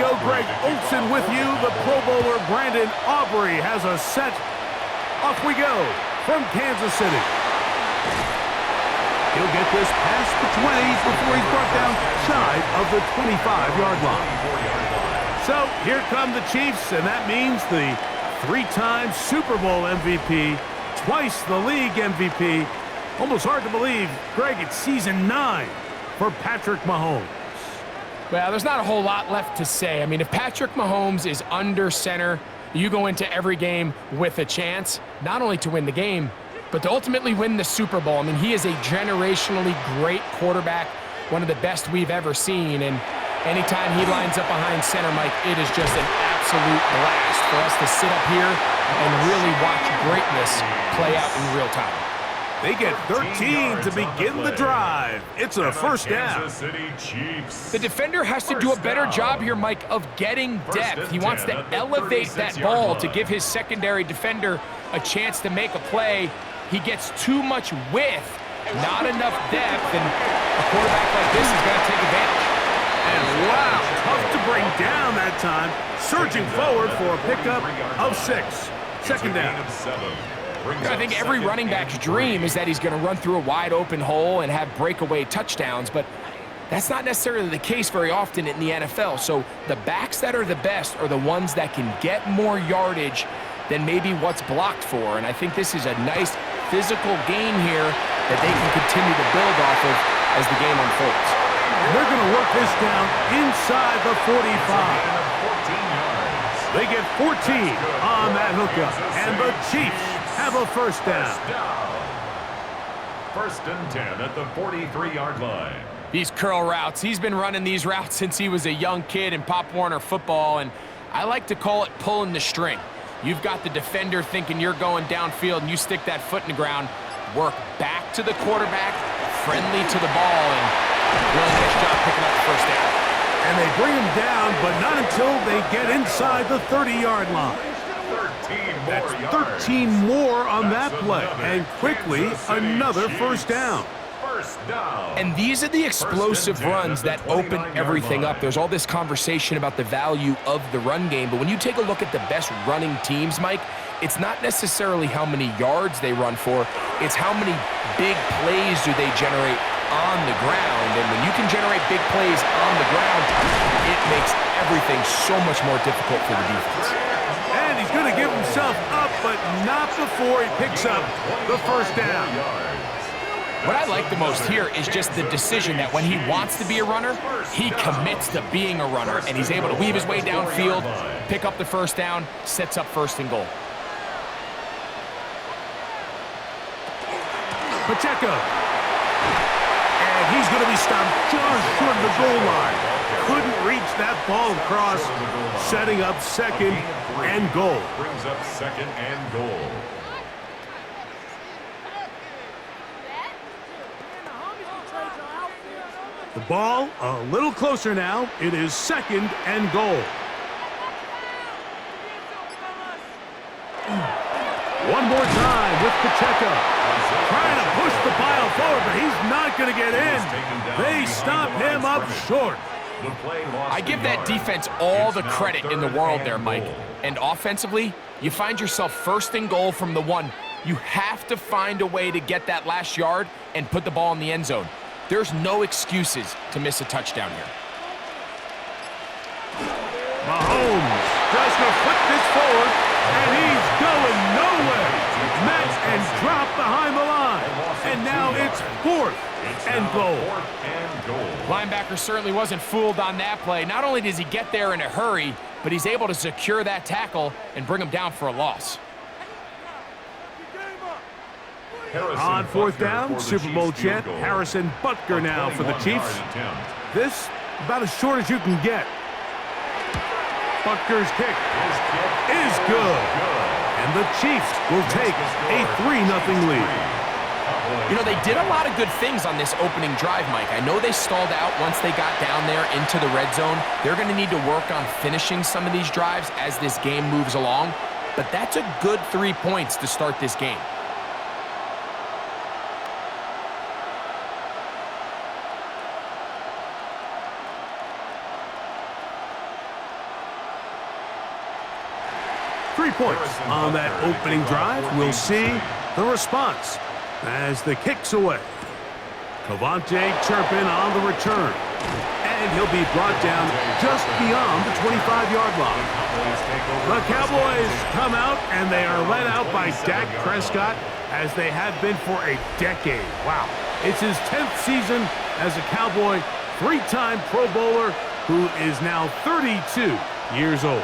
go. Greg Olson with you. The Pro Bowler Brandon Aubrey has a set. Off we go from Kansas City. He'll get this past the 20 before he's brought down shy of the 25-yard line. So here come the Chiefs, and that means the three-time Super Bowl MVP, twice the league MVP. Almost hard to believe, Greg, it's season 9 for Patrick Mahomes. Well, there's not a whole lot left to say. I mean, if Patrick Mahomes is under center, you go into every game with a chance, not only to win the game, but to ultimately win the Super Bowl. I mean, he is a generationally great quarterback, one of the best we've ever seen. And anytime he lines up behind center, Mike, it is just an absolute blast for us to sit up here and really watch greatness play out in real time. They get 13 to begin the drive. It's a first down. The defender has to do a better job here, Mike, of getting depth. He wants to elevate that ball to give his secondary defender a chance to make a play. He gets too much width, not enough depth, and a quarterback like this is going to take advantage. And wow, tough to bring down that time. Surging forward for a pickup of 6. Second down. I think every running back's dream is that he's going to run through a wide-open hole and have breakaway touchdowns, but that's not necessarily the case very often in the NFL. So the backs that are the best are the ones that can get more yardage than maybe what's blocked for, and I think this is a nice physical game here that they can continue to build off of as the game unfolds. And they're going to work this down inside the 45. They get 14 on that hookup, and the Chiefs have a first down. First and 10 at the 43-yard line. These curl routes, he's been running these routes since he was a young kid in Pop Warner football, and I like to call it pulling the string. You've got the defender thinking you're going downfield, and you stick that foot in the ground, work back to the quarterback, friendly to the ball, and really nice job picking up the first down. And they bring him down, but not until they get inside the 30-yard line. That's 13 more on that play, and quickly another first down. And these are the explosive runs that open everything up. There's all this conversation about the value of the run game, but when you take a look at the best running teams, Mike, it's not necessarily how many yards they run for, it's how many big plays do they generate on the ground. And when you can generate big plays on the ground, it makes everything so much more difficult for the defense. And he's going to give himself up, but not before he picks up the first down. What I like the most here is just the decision that when he wants to be a runner, he commits to being a runner, and he's able to weave his way downfield, pick up the first down, sets up first and goal. Pacheco. And he's going to be stopped just short of the goal line. Couldn't reach that ball across, setting up second and goal. Brings up second and goal. The ball a little closer now. It is second and goal. One more time with Pacheco. Trying to push the pile forward, but he's not going to get in. They stop him up short. I give that defense all the credit in the world there, Mike. And offensively, you find yourself first and goal from the 1. You have to find a way to get that last yard and put the ball in the end zone. There's no excuses to miss a touchdown here. Mahomes tries to flip this forward, and he's going nowhere. Met and dropped behind the line. And now it's fourth and goal. Linebacker certainly wasn't fooled on that play. Not only does he get there in a hurry, but he's able to secure that tackle and bring him down for a loss. On fourth down, Super Bowl champ Harrison Butker now for the Chiefs. This about as short as you can get. Butker's kick is good. And the Chiefs will take a 3-0 lead. You know, they did a lot of good things on this opening drive, Mike. I know they stalled out once they got down there into the red zone. They're going to need to work on finishing some of these drives as this game moves along. But that's a good 3 points to start this game. 3 points on that opening drive. We'll see the response as the kick's away. Cavante Turpin on the return. And he'll be brought down just beyond the 25-yard line. The Cowboys come out, and they are led out by Dak Prescott, as they have been for a decade. Wow. It's his 10th season as a Cowboy, 3-time Pro Bowler, who is now 32 years old.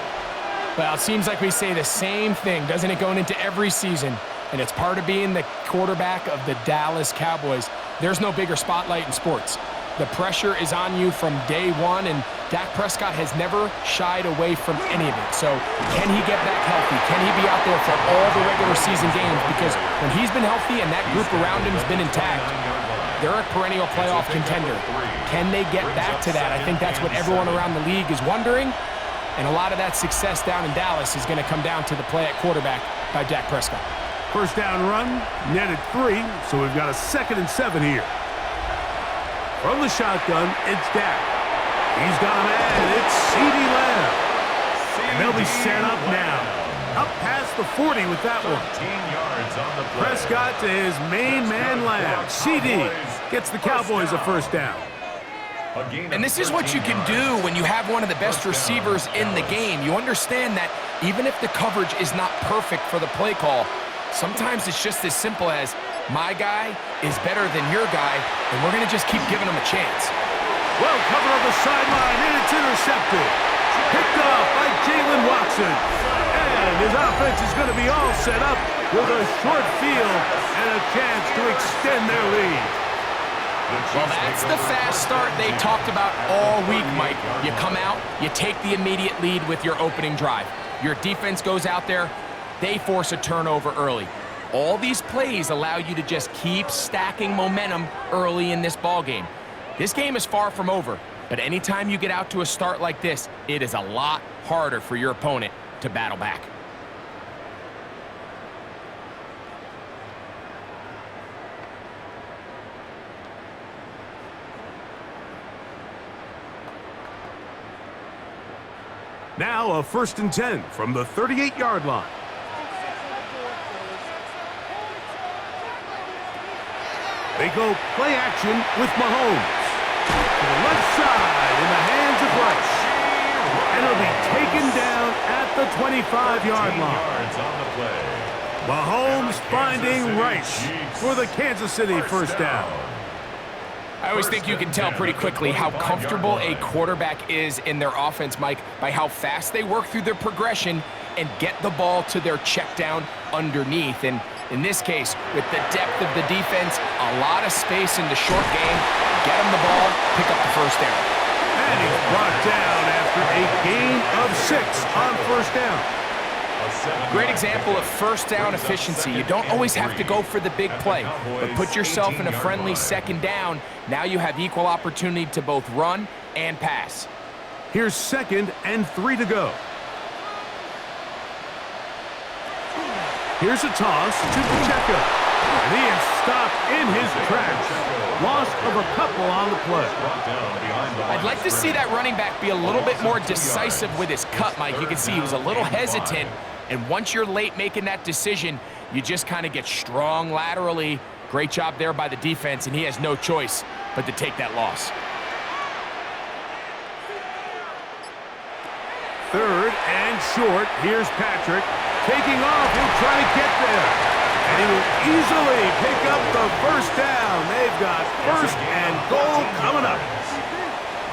Well, it seems like we say the same thing, doesn't it, going into every season? And it's part of being the quarterback of the Dallas Cowboys. There's no bigger spotlight in sports. The pressure is on you from day one, and Dak Prescott has never shied away from any of it. So can he get back healthy? Can he be out there for all the regular season games? Because when he's been healthy and that group around him has been intact, they're a perennial playoff contender. Can they get back to that? I think that's what everyone around the league is wondering. And a lot of that success down in Dallas is going to come down to the play at quarterback by Dak Prescott. First down run, netted 3, so we've got a 2nd and 7 here. From the shotgun, it's Dak. He's got a man. It's CeeDee Lamb. And they'll be set up now. Up past the 40 with that one. Prescott to his main man, Lamb. CeeDee gets the Cowboys a first down. And this is what you can do when you have one of the best receivers in the game. You understand that even if the coverage is not perfect for the play call, sometimes it's just as simple as, my guy is better than your guy, and we're going to just keep giving him a chance. Well covered on the sideline, and it's intercepted. Picked off by Jalen Watson. And his offense is going to be all set up with a short field and a chance to extend their lead. Well, that's the fast start they talked about all week, Mike. You come out, you take the immediate lead with your opening drive. Your defense goes out there, they force a turnover early. All these plays allow you to just keep stacking momentum early in this ball game. This game is far from over, but anytime you get out to a start like this, it is a lot harder for your opponent to battle back. Now a 1st and 10 from the 38-yard line. They go play action with Mahomes. To the left side in the hands of Rice. And he'll be taken down at the 25-yard line. Mahomes finding Rice for the Kansas City first down. I always think you can tell pretty quickly how comfortable a quarterback is in their offense, Mike, by how fast they work through their progression and get the ball to their check down underneath. And in this case, with the depth of the defense, a lot of space in the short game, get him the ball, pick up the first down. And he's brought down after a gain of 6 on first down. Great example of first down efficiency. You don't always have to go for the big play, but put yourself in a friendly second down. Now you have equal opportunity to both run and pass. Here's 2nd and 3 to go. Here's a toss to Pacheco. And he is stopped in his tracks. Loss of a couple on the play. I'd like to see that running back be a little bit more decisive with his cut, Mike. You can see he was a little hesitant. And once you're late making that decision, you just kind of get strong laterally. Great job there by the defense, and he has no choice but to take that loss. 3rd and short. Here's Patrick. Taking off, he'll try to get there. And he will easily pick up the first down. They've got 1st and goal coming up.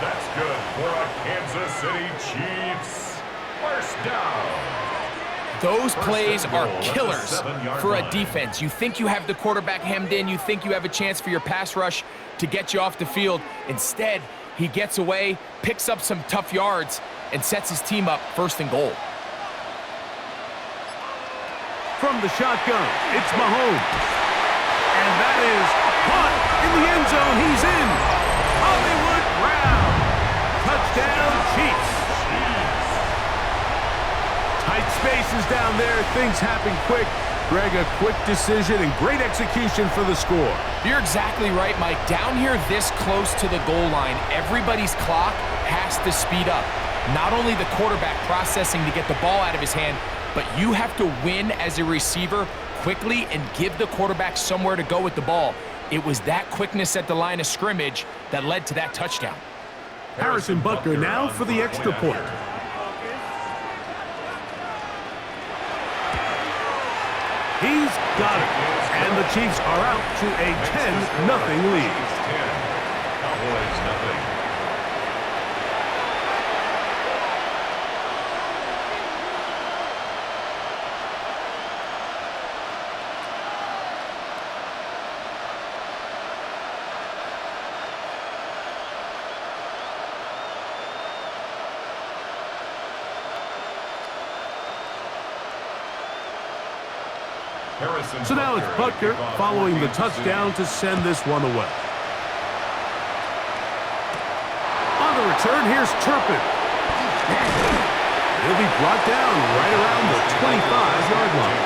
That's good for a Kansas City Chiefs. First down. Those plays are killers for a defense. You think you have the quarterback hemmed in. You think you have a chance for your pass rush to get you off the field. Instead, he gets away, picks up some tough yards, and sets his team up 1st and goal. From the shotgun, it's Mahomes. And that is caught in the end zone. He's in. Hollywood Brown. Touchdown, Chiefs. Tight spaces down there. Things happen quick. Greg, a quick decision and great execution for the score. You're exactly right, Mike. Down here this close to the goal line, everybody's clock has to speed up. Not only the quarterback processing to get the ball out of his hand, but you have to win as a receiver quickly and give the quarterback somewhere to go with the ball. It was that quickness at the line of scrimmage that led to that touchdown. Harrison Butker now for the extra point. He's got it. And the Chiefs are out to a 10-0 lead. Cowboys nothing. So now it's Butker following the touchdown to send this one away. On the return, here's Turpin. He'll be brought down right around the 25-yard line.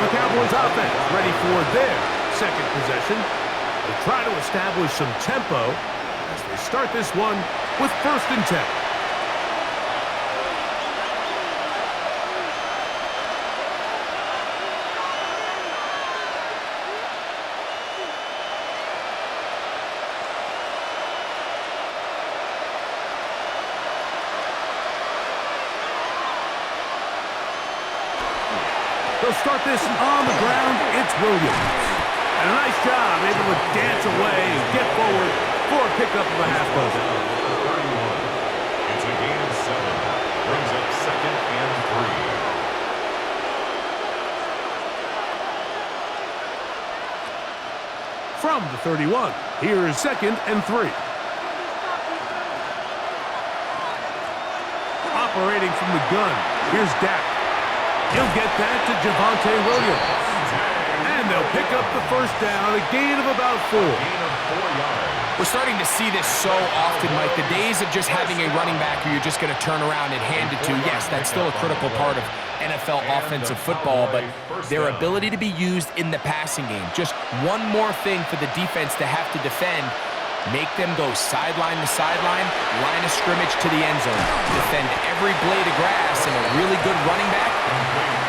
The Cowboys offense ready for their second possession. They'll try to establish some tempo as they start this one with 1st and 10. They'll start this on the ground. It's Williams. And a nice job, able to dance away and get forward for a pickup of a half dozen. 31. It's a gain of 7. Brings up 2nd and 3. From the 31, here's 2nd and 3. Operating from the gun, here's Dak. He'll get that to Javonte Williams. And they'll pick up the 1st down, a gain of about 4. Gain of 4 yards. We're starting to see this so often, Mike. The days of just having a running back who you're just going to turn around and hand it to, yes, that's still a critical part of NFL offensive football, but their ability to be used in the passing game. Just one more thing for the defense to have to defend. Make them go sideline to sideline, line of scrimmage to the end zone. Defend every blade of grass, and a really good running back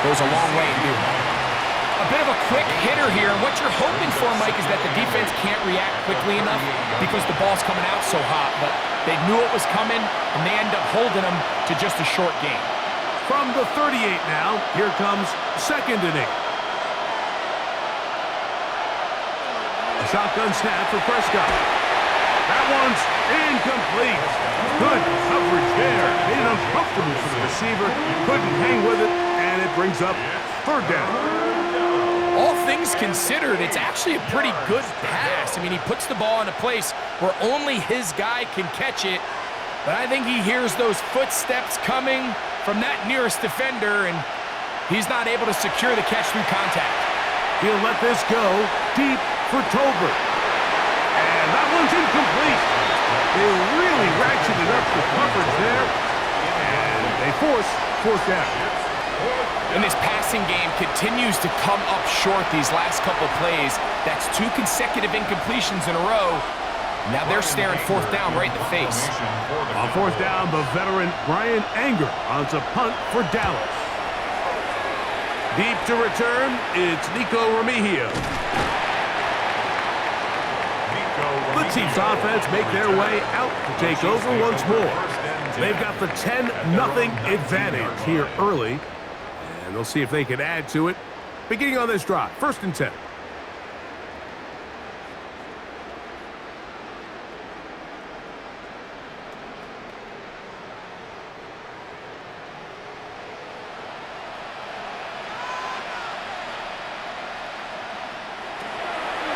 goes a long way in doing that. A bit of a quick hitter here, and what you're hoping for, Mike, is that the defense can't react quickly enough because the ball's coming out so hot, but they knew it was coming, and they end up holding them to just a short gain. From the 38 now, here comes 2nd and 8. A shotgun snap for Prescott. That one's incomplete. Good coverage there. Made it uncomfortable for the receiver. Couldn't hang with it, and it brings up 3rd down. All things considered, it's actually a pretty good pass. I mean, he puts the ball in a place where only his guy can catch it. But I think he hears those footsteps coming from that nearest defender, and he's not able to secure the catch through contact. He'll let this go deep for Tolbert. And that one's incomplete. They really ratcheted up the coverage there, and they force 4th down. And this passing game continues to come up short these last couple plays. That's 2 consecutive incompletions in a row. Now they're staring 4th down right in the face. On 4th down, the veteran Brian Anger on a punt for Dallas. Deep to return, it's Nico Remigio. The Chiefs offense make their way out to take over once more. They've got the 10-0 advantage here early, and they'll see if they can add to it. Beginning on this drive, 1st and 10.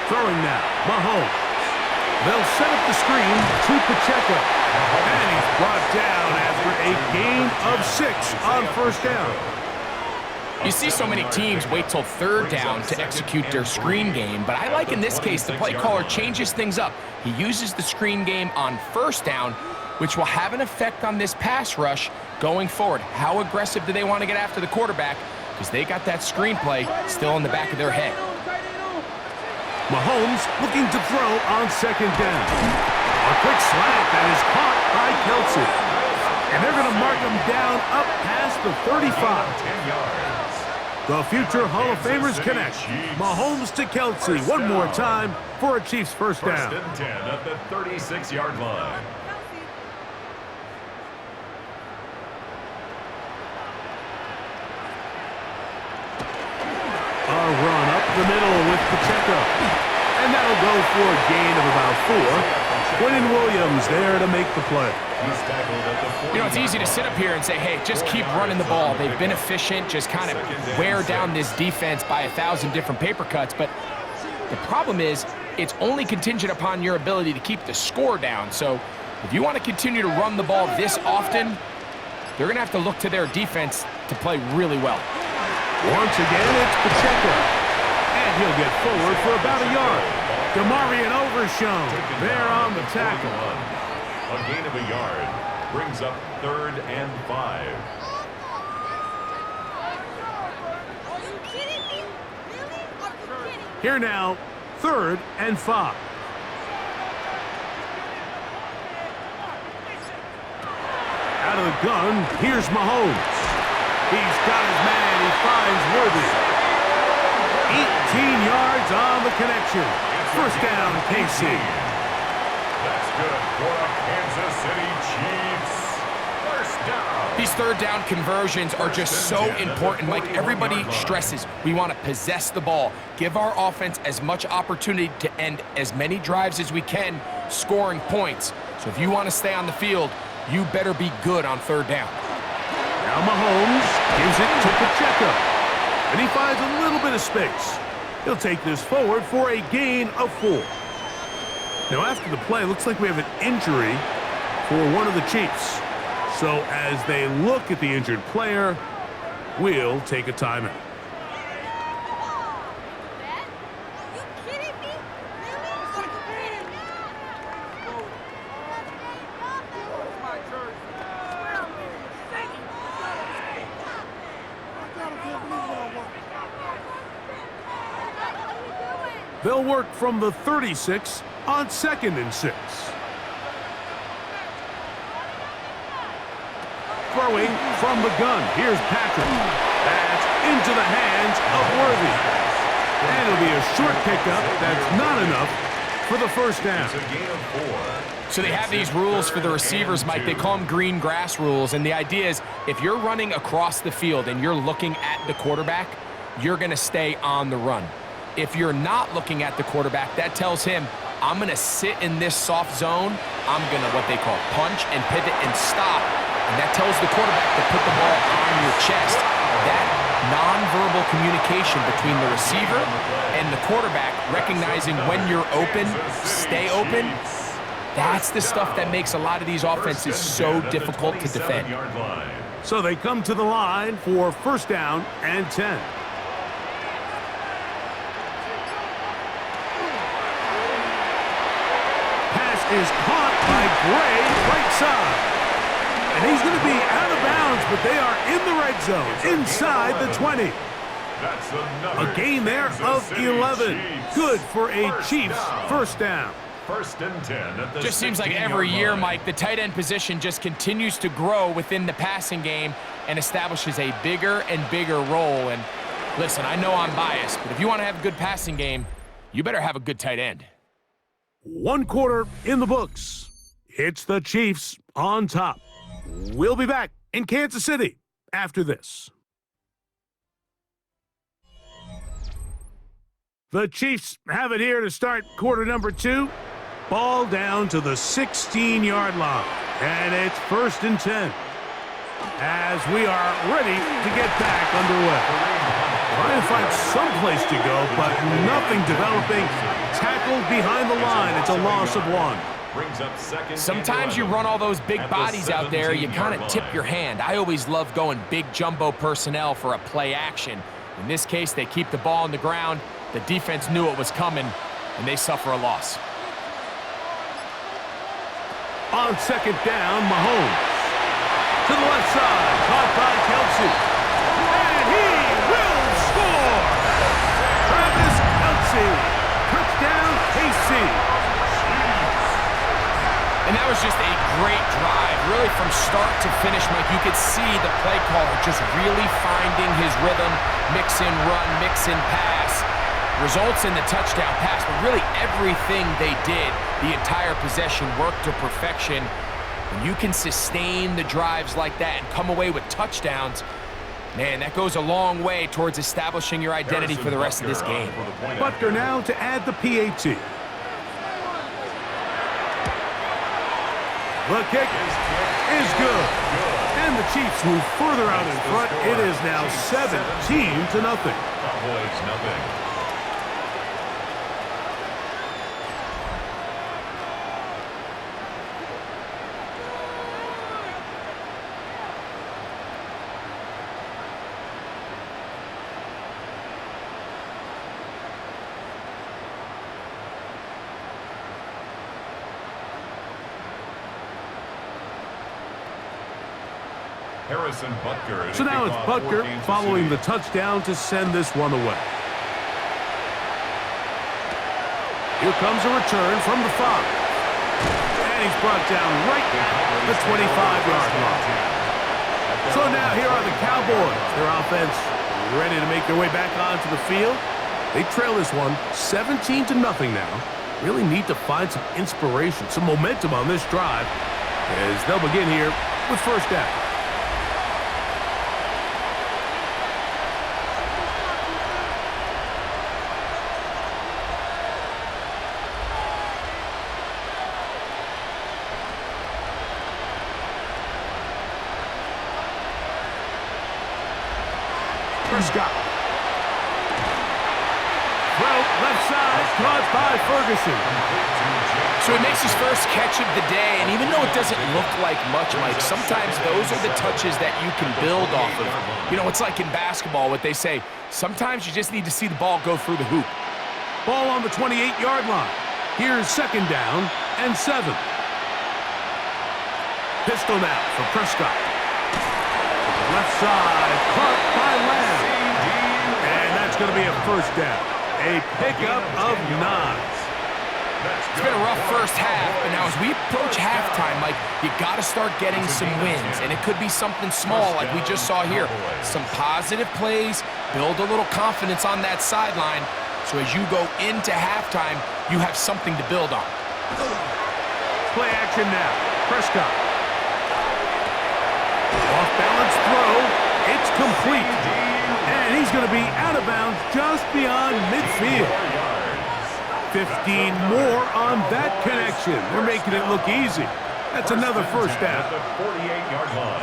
Throwing now, Mahomes. They'll set up the screen to Pacheco. And he's brought down after a gain of 6 on 1st down. You see so many teams wait till 3rd down to execute their screen game, but I like in this case the play caller changes things up. He uses the screen game on 1st down, which will have an effect on this pass rush going forward. How aggressive do they want to get after the quarterback? Because they got that screen play still in the back of their head. Mahomes looking to throw on 2nd down. A quick slant that is caught by Kelsey. And they're going to mark him down up past the 35. 10 yards. The future Hall of Famers connect. Mahomes to Kelsey one more time for a Chiefs first down. First and 10 at the 36-yard line. A run up the middle with Pacheco. And that'll go for a gain of about 4. Quentin Williams there to make the play. You know, it's easy to sit up here and say, hey, just keep running the ball. They've been efficient, just kind of wear down this defense by 1,000 different paper cuts. But the problem is it's only contingent upon your ability to keep the score down. So if you want to continue to run the ball this often, they're going to have to look to their defense to play really well. Once again, it's Pacheco. And he'll get forward for about a yard. DeMarion Overshown there on the tackle. A gain of a yard brings up 3rd and 5. Here now, 3rd and 5. Out of the gun, here's Mahomes. He's got his man. He finds Worthy. 18 yards on the connection. First down, KC. That's good for the Kansas City Chiefs. First down. These third down conversions are just so important. Mike, everybody stresses we want to possess the ball, give our offense as much opportunity to end as many drives as we can, scoring points. So if you want to stay on the field, you better be good on third down. Now Mahomes gives it to Pacheco. And he finds a little bit of space. He'll take this forward for a gain of 4. Now after the play, looks like we have an injury for one of the Chiefs. So as they look at the injured player, we'll take a timeout. They'll work from the 36 on 2nd and 6. Throwing from the gun. Here's Patrick. That's into the hands of Worthy. And it'll be a short pickup. That's not enough for the first down. It's a gain of 4. So they have these rules for the receivers, Mike. They call them green grass rules. And the idea is if you're running across the field and you're looking at the quarterback, you're going to stay on the run. If you're not looking at the quarterback, that tells him, I'm going to sit in this soft zone. I'm going to what they call punch and pivot and stop. And that tells the quarterback to put the ball on your chest. That nonverbal communication between the receiver and the quarterback, recognizing when you're open, stay open, that's the stuff that makes a lot of these offenses so difficult to defend. So they come to the line for first down and 10. Pass is caught by Gray, right side. And he's going to be out of bounds, but they are in the red zone, inside the 20. A gain there of 11. Good for a Chiefs first down. First and 10 at the Just seems like every year, Mike, the tight end position just continues to grow within the passing game and establishes a bigger and bigger role. And listen, I know I'm biased, but if you want to have a good passing game, you better have a good tight end. 1 quarter in the books. It's the Chiefs on top. We'll be back in Kansas City after this. The Chiefs have it here to start quarter number 2. Ball down to the 16-yard line. And it's first and 10. As we are ready to get back underway. Trying to find some place to go, but nothing developing. Tackled behind the line. It's a loss of 1. Sometimes you run all those big bodies out there, you kind of tip your hand. I always love going big jumbo personnel for a play action. In this case, they keep the ball on the ground. The defense knew it was coming, and they suffer a loss. On second down, Mahomes. To the left side, caught by Kelsey. And he will score! Travis Kelsey. Touchdown, KC. And that was just a great drive. really from start to finish, Mike, you could see the play caller just really finding his rhythm, mix and run, mix and pass. Results in the touchdown pass, but really everything they did, the entire possession worked to perfection. When you can sustain the drives like that and come away with touchdowns, man, that goes a long way towards establishing your identity for the rest of this game. Butker now to add the PAT. The kick is good. And the Chiefs move further out in front. It is now 17-0. Cowboys nothing. Harrison Butker. So now it's Butker following the touchdown to send this one away. Here comes a return from the 5. And he's brought down right at the 25-yard line. So now here are the Cowboys. Their offense ready to make their way back onto the field. They trail this one 17-0 now. Really need to find some inspiration, some momentum on this drive as they'll begin here with first down. Prescott. Throw left side, caught by Ferguson. So he makes his first catch of the day, and even though it doesn't look like much, Mike, sometimes those are the touches that you can build off of. You know, it's like in basketball, what they say, sometimes you just need to see the ball go through the hoop. Ball on the 28-yard line. Here's second down and 7. Pistol now for Prescott. Left side, caught by Lamb. And that's going to be a first down. A pickup of 9. It's been a rough first half, but now as we approach halftime, Mike, you got to start getting some wins. And it could be something small like we just saw here. Some positive plays, build a little confidence on that sideline. So as you go into halftime, you have something to build on. Play action now. Prescott. Off-balance throw. It's complete. And he's going to be out of bounds just beyond midfield. 15 more on that connection. They're making it look easy. That's another first down.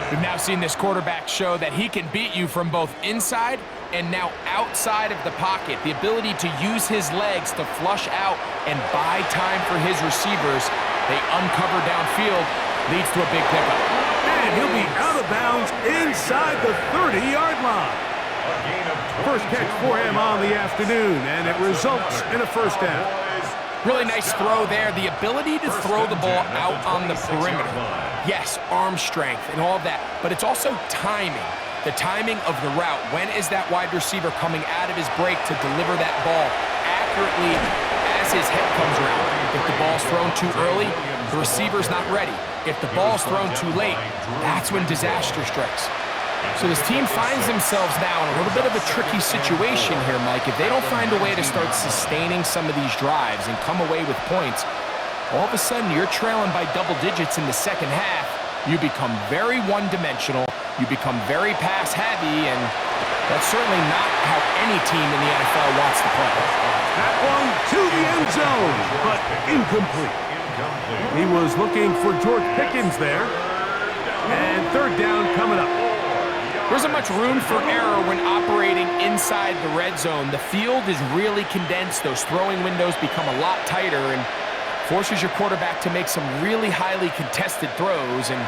We've now seen this quarterback show that he can beat you from both inside and now outside of the pocket. The ability to use his legs to flush out and buy time for his receivers. They uncover downfield, leads to a big pickup. And he'll be out of bounds inside the 30-yard line. First catch for him on the afternoon, and it results in a first down. Really nice throw there. The ability to throw the ball out on the perimeter. Yes, arm strength and all that, but it's also timing. The timing of the route. When is that wide receiver coming out of his break to deliver that ball accurately as his head comes around? If the ball's thrown too early, the receiver's not ready. If the ball's thrown too late, that's when disaster strikes. So this team finds themselves now in a little bit of a tricky situation here, Mike. If they don't find a way to start sustaining some of these drives and come away with points, all of a sudden you're trailing by double digits in the second half. You become very one-dimensional. You become very pass-heavy, and that's certainly not how any team in the NFL wants to play. That one to the end zone, but incomplete. He was looking for George Pickens there. And third down coming up. There isn't much room for error when operating inside the red zone. The field is really condensed. Those throwing windows become a lot tighter and forces your quarterback to make some really highly contested throws. And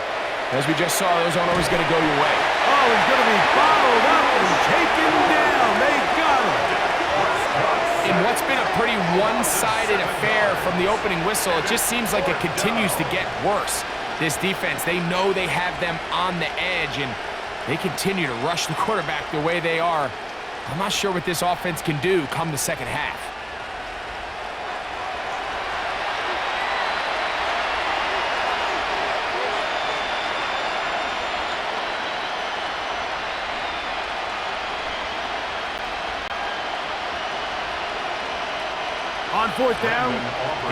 as we just saw, those aren't always going to go your way. Oh, he's going to be bottled up and taken down. They got him. In what's been a pretty one-sided affair from the opening whistle, it just seems like it continues to get worse. This defense, they know they have them on the edge, and they continue to rush the quarterback the way they are. I'm not sure what this offense can do come the second half. On fourth down,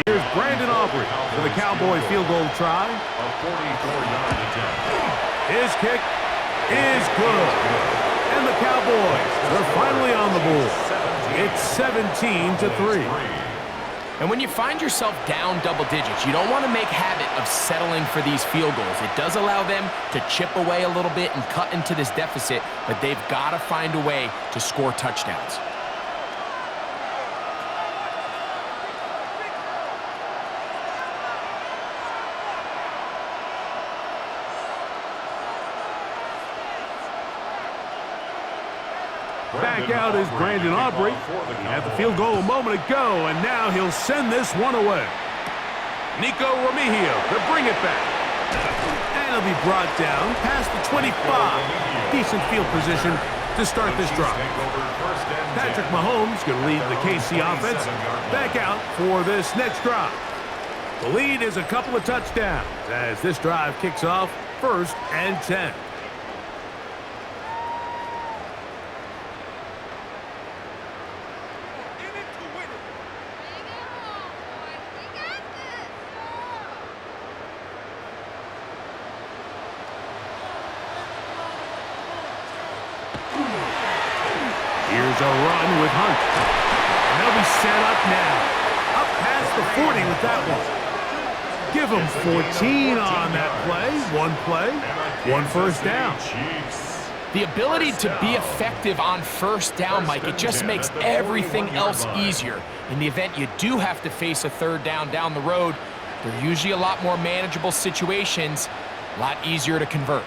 here's Brandon Aubrey for the Cowboy field goal try. A 44-yard attempt. His kick is good. And the Cowboys are finally on the board. It's 17-3. And when you find yourself down double digits, you don't want to make habit of settling for these field goals. It does allow them to chip away a little bit and cut into this deficit, but they've got to find a way to score touchdowns. Back out is Brandon Aubrey. He had the field goal a moment ago, and now he'll send this one away. Nico Remigio to bring it back. And he'll be brought down past the 25. Decent field position to start this drive. Patrick Mahomes going to lead the KC offense back out for this next drive. The lead is a couple of touchdowns as this drive kicks off 1st and 10. Here's a run with Hunt. And they'll be set up now. Up past the 40 with that one. Give them 14 on that play, one first down. The ability to be effective on first down, Mike, it just makes everything else easier. In the event you do have to face a third down the road, they're usually a lot more manageable situations, a lot easier to convert.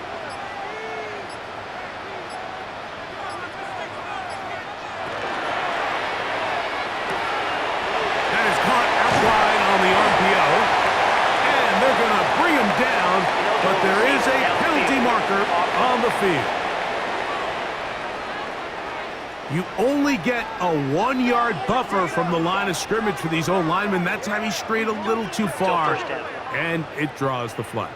But there is a penalty marker on the field. You only get a 1-yard buffer from the line of scrimmage for these old linemen. That time he strayed a little too far, and it draws the flag.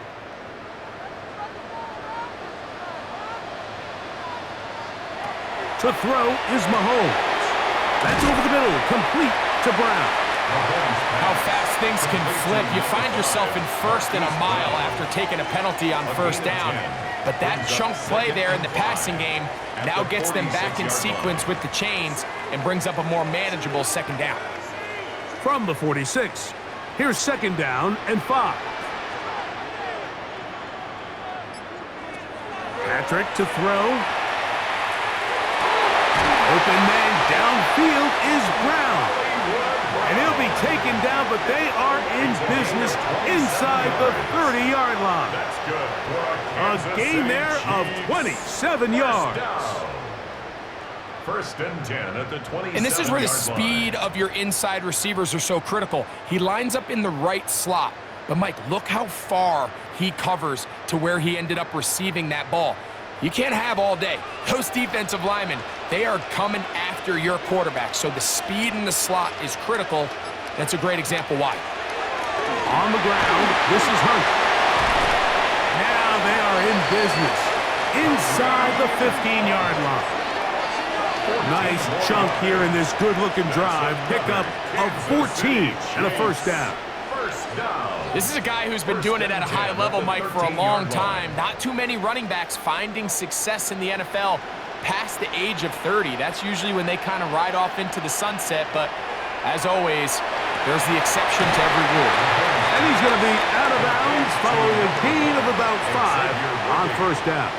To throw is Mahomes. That's over the middle, complete to Brown. How fast things can flip. You find yourself in 1st and a mile after taking a penalty on first down. But that chunk play there in the passing game now gets them back in sequence with the chains and brings up a more manageable 2nd down. From the 46, here's 2nd down and 5. Patrick to throw. Open man downfield is Brown. And he'll be taken down, but they are in business inside the 30-yard line. A gain there of 27 yards. 1st and 10 at the 27-yard And this is where the line. speed of your inside receivers are so critical. He lines up in the right slot. But, Mike, look how far he covers to where he ended up receiving that ball. You can't have all day. Those defensive linemen, they are coming after your quarterback. So the speed in the slot is critical. That's a great example why. On the ground, this is Hunt. Now they are in business inside the 15-yard line. Nice chunk here in this good-looking drive. Pickup of 14 and a 1st down. This is a guy who's been doing it at a high level, Mike, for a long time. Not too many running backs finding success in the NFL past the age of 30. That's usually when they kind of ride off into the sunset, but as always, there's the exception to every rule. And he's going to be out of bounds following a gain of about 5 on 1st down.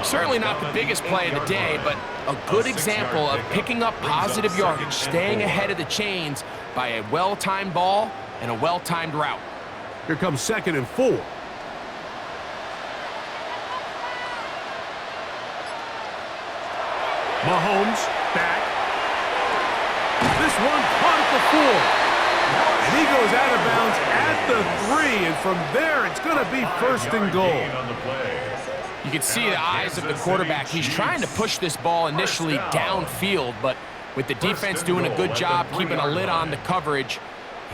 Certainly not the biggest play of the day, but a good example of picking up positive yardage, staying ahead of the chains by a well-timed ball and a well-timed route. Here comes 2nd and 4. Mahomes back. This one caught at the 4. And he goes out of bounds at the 3. And from there, it's going to be 1st and goal. You can see the eyes of the quarterback. He's trying to push this ball initially downfield, but with the defense doing a good job keeping a lid on the coverage,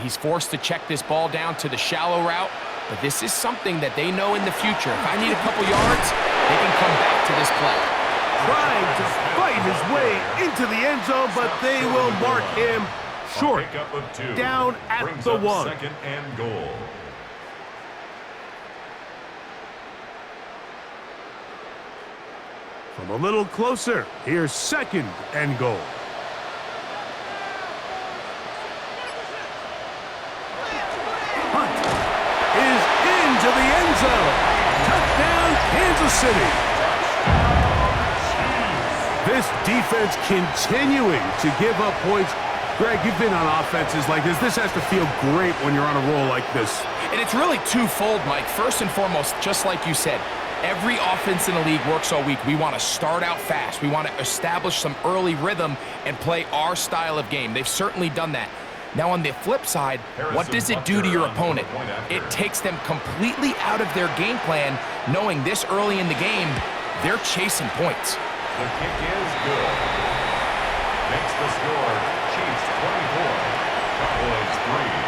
he's forced to check this ball down to the shallow route. But this is something that they know in the future. If I need a couple yards, they can come back to this play. Trying to fight his way into the end zone, but they will mark him short. Pickup of 2. Down at Brings the up 1. second and goal. From a little closer, here's second and goal. Hunt is into the end zone. Touchdown, Kansas City. This defense continuing to give up points. Greg, you've been on offenses like this. This has to feel great when you're on a roll like this. And it's really twofold, Mike. First and foremost, just like you said, every offense in the league works all week. We want to start out fast. We want to establish some early rhythm and play our style of game. They've certainly done that. Now, on the flip side, what does it do to your opponent? It takes them completely out of their game plan, knowing this early in the game, they're chasing points. The kick is good. Makes the score Chiefs 24, Cowboys 3.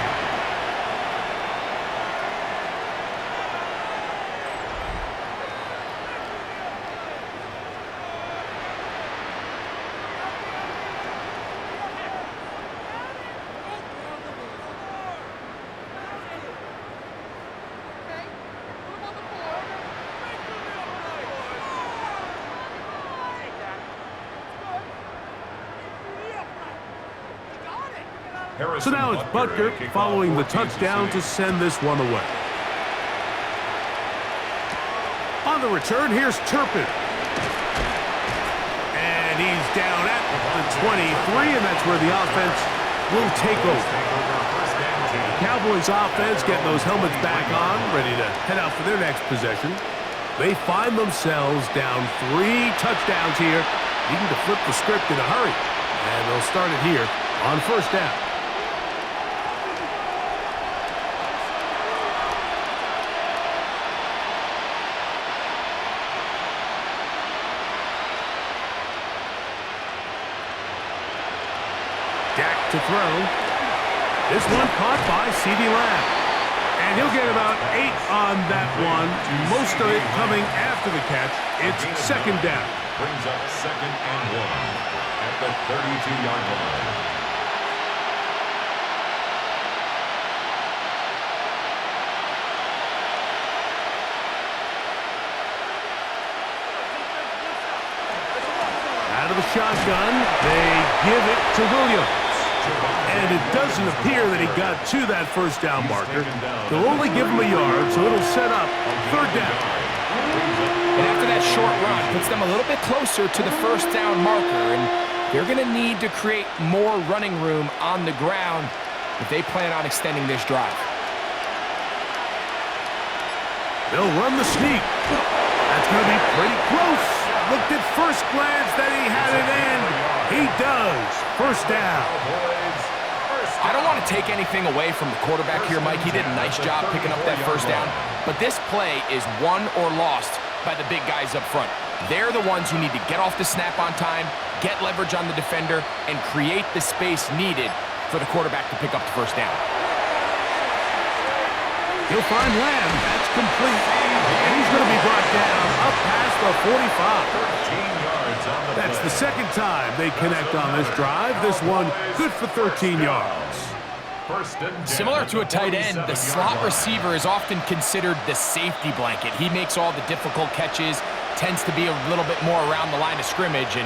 So now it's Butker following the touchdown to send this one away. On the return, here's Turpin. And he's down at the 23, and that's where the offense will take over. Cowboys offense getting those helmets back on, ready to head out for their next possession. They find themselves down 3 touchdowns here, needing to flip the script in a hurry. And they'll start it here on first down. Dak to throw. This one caught by C.D. Lamb. And he'll get about 8 on that one. Most of it coming after the catch. It's second down. Brings up second and 1 at the 32-yard line. Out of the shotgun, they give it to Williams. And it doesn't appear that he got to that first down marker. They'll only give him a yard, so it'll set up third down. And after that short run, puts them a little bit closer to the first down marker, and they're going to need to create more running room on the ground if they plan on extending this drive. They'll run the sneak. That's going to be pretty close. Looked at first glance that he had it in. He does. First down. I don't want to take anything away from the quarterback here, Mike. He did a nice job picking up that first down. But this play is won or lost by the big guys up front. They're the ones who need to get off the snap on time, get leverage on the defender, and create the space needed for the quarterback to pick up the first down. He'll find Lamb. That's complete. And he's going to be brought down up past the 45. 13 yards on the That's play. the second time they connect on this drive. This one good for 13 yards. First and 10 Similar to a tight end, the 47-yard slot line. receiver is often considered the safety blanket. He makes all the difficult catches, tends to be a little bit more around the line of scrimmage, and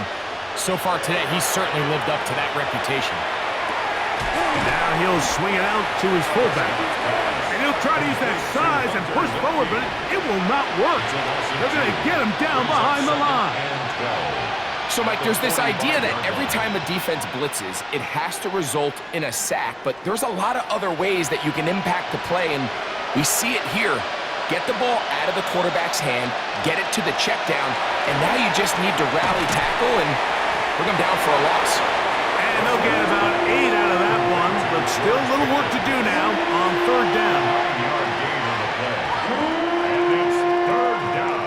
so far today, he's certainly lived up to that reputation. Now he'll swing it out to his fullback. And he'll try to use that size and push forward, but it will not work. They're going to get him down behind the line. So, Mike, there's this idea that every time a defense blitzes, it has to result in a sack, but there's a lot of other ways that you can impact the play, and we see it here. Get the ball out of the quarterback's hand, get it to the check down, and now you just need to rally tackle and bring them down for a loss. And they'll get about 8 out of that one, but still a little work to do now on third down. 9-yard gain on the play. And it's third down.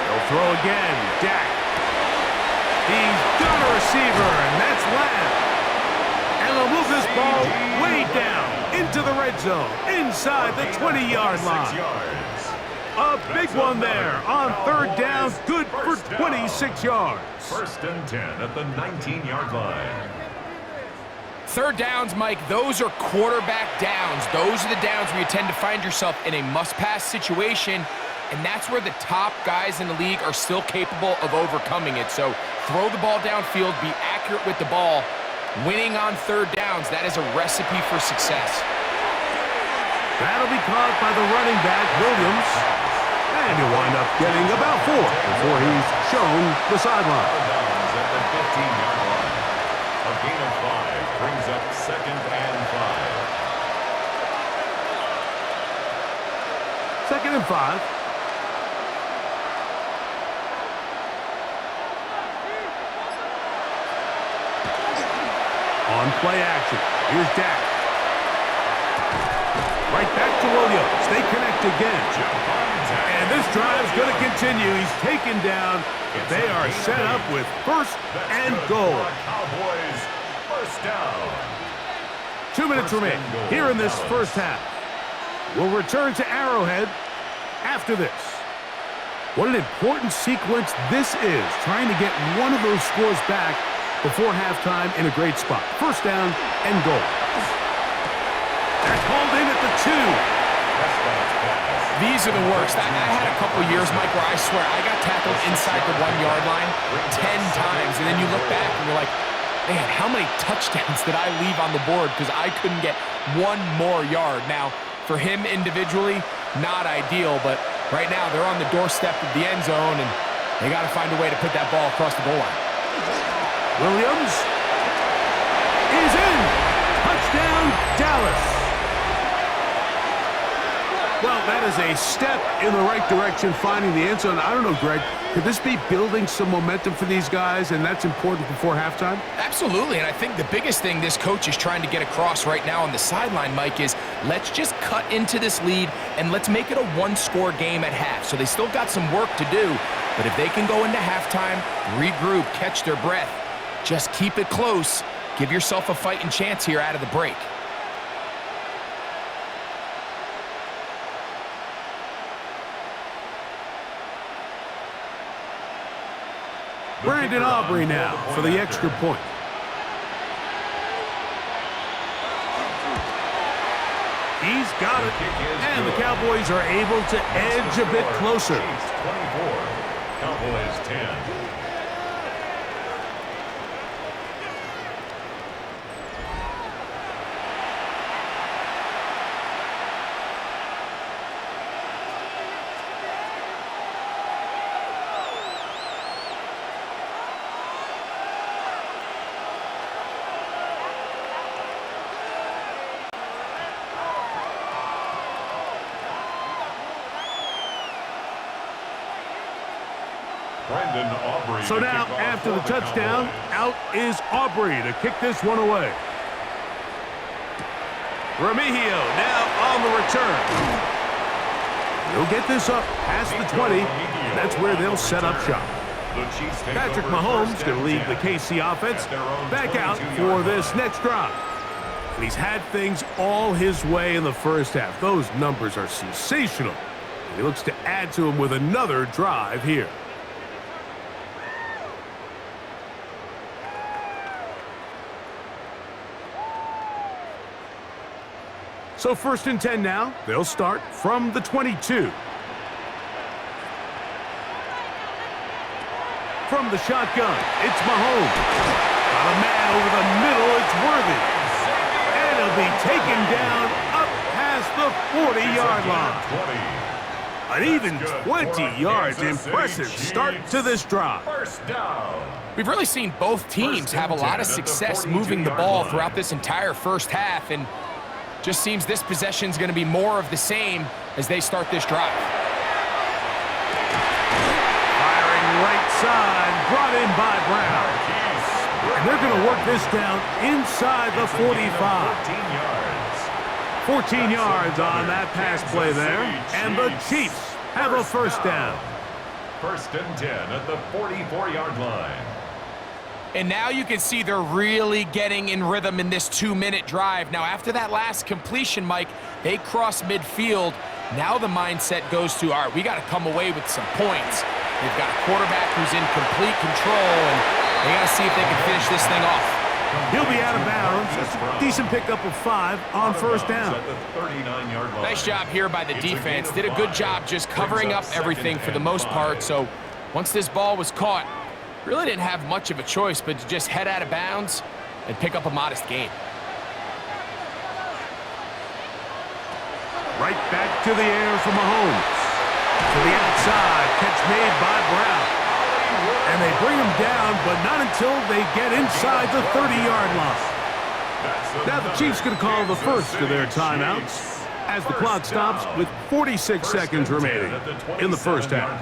They'll throw again. Dak. He's got a receiver, and that's Lamb. And they'll move this ball way down into the red zone, inside the 20-yard line. A big one there on third down, good for 26 yards. First and 10 at the 19-yard line. Third downs, Mike, those are quarterback downs. Those are the downs where you tend to find yourself in a must-pass situation, and that's where the top guys in the league are still capable of overcoming it. So throw the ball downfield, be accurate with the ball. Winning on third downs, that is a recipe for success. That'll be caught by the running back, Williams. And he'll wind up getting about 4 before he's shown the sideline. At the 15-yard line. A gain of 5 brings up second and 5. Second and 5. On play action, here's Dak. Right back to Williams. They connect again. And this drive's going to continue. He's taken down. They are set up with first and goal. Cowboys, first down. 2 minutes remain here in this first half. We'll return to Arrowhead after this. What an important sequence this is, trying to get one of those scores back before halftime in a great spot. First down and goal. They're called in at the 2. These are the worst. I had a couple years, Mike, where I swear I got tackled inside the 1-yard line 10 times, and then you look back and you're like, man, how many touchdowns did I leave on the board because I couldn't get one more yard? Now, for him individually, not ideal, but right now they're on the doorstep of the end zone, and they got to find a way to put that ball across the goal line. Williams is in. Touchdown, Dallas. Well, that is a step in the right direction, finding the end zone. I don't know, Greg, could this be building some momentum for these guys, and that's important before halftime? Absolutely, and I think the biggest thing this coach is trying to get across right now on the sideline, Mike, is let's just cut into this lead, and let's make it a one-score game at half. So they still got some work to do, but if they can go into halftime, regroup, catch their breath, just keep it close, give yourself a fighting chance here out of the break. Brandon Aubrey now for the extra point. He's got it, and the Cowboys are able to edge a bit closer. 24, Cowboys 10. So now, after the touchdown, out is Aubrey to kick this one away. Remigio now on the return. He'll get this up past the 20, and that's where they'll set up shop. Patrick Mahomes going to lead the KC offense back out for this next drive. And he's had things all his way in the first half. Those numbers are sensational. And he looks to add to them with another drive here. So first and 10 now. They'll start from the 22. From the shotgun, it's Mahomes. Got a man over the middle, it's Worthy. And he'll be taken down up past the 40-yard line. An even 20 yards. Impressive start to this drive. First down. We've really seen both teams have a lot of success moving the ball throughout this entire first half, and just seems this possession is going to be more of the same as they start this drive. Firing right side, brought in by Brown. And they're going to work this down inside the 45. 14 yards on that pass play there. And the Chiefs have a first down. First and 10 at the 44-yard line. And now you can see they're really getting in rhythm in this 2-minute drive. Now, after that last completion, Mike, they cross midfield. Now the mindset goes to, all right, we got to come away with some points. They've got a quarterback who's in complete control, and they got to see if they can finish this thing off. He'll be out of bounds. That's a decent pickup of 5 on first down. Nice job here by the defense. Did a good job just covering up everything for the most part. So once this ball was caught, really didn't have much of a choice but to just head out of bounds and pick up a modest gain. Right back to the air for Mahomes. To the outside, catch made by Brown. And they bring him down, but not until they get inside the 30-yard line. Now the Chiefs going to call the first of their timeouts as the clock stops with 46 seconds remaining in the first half.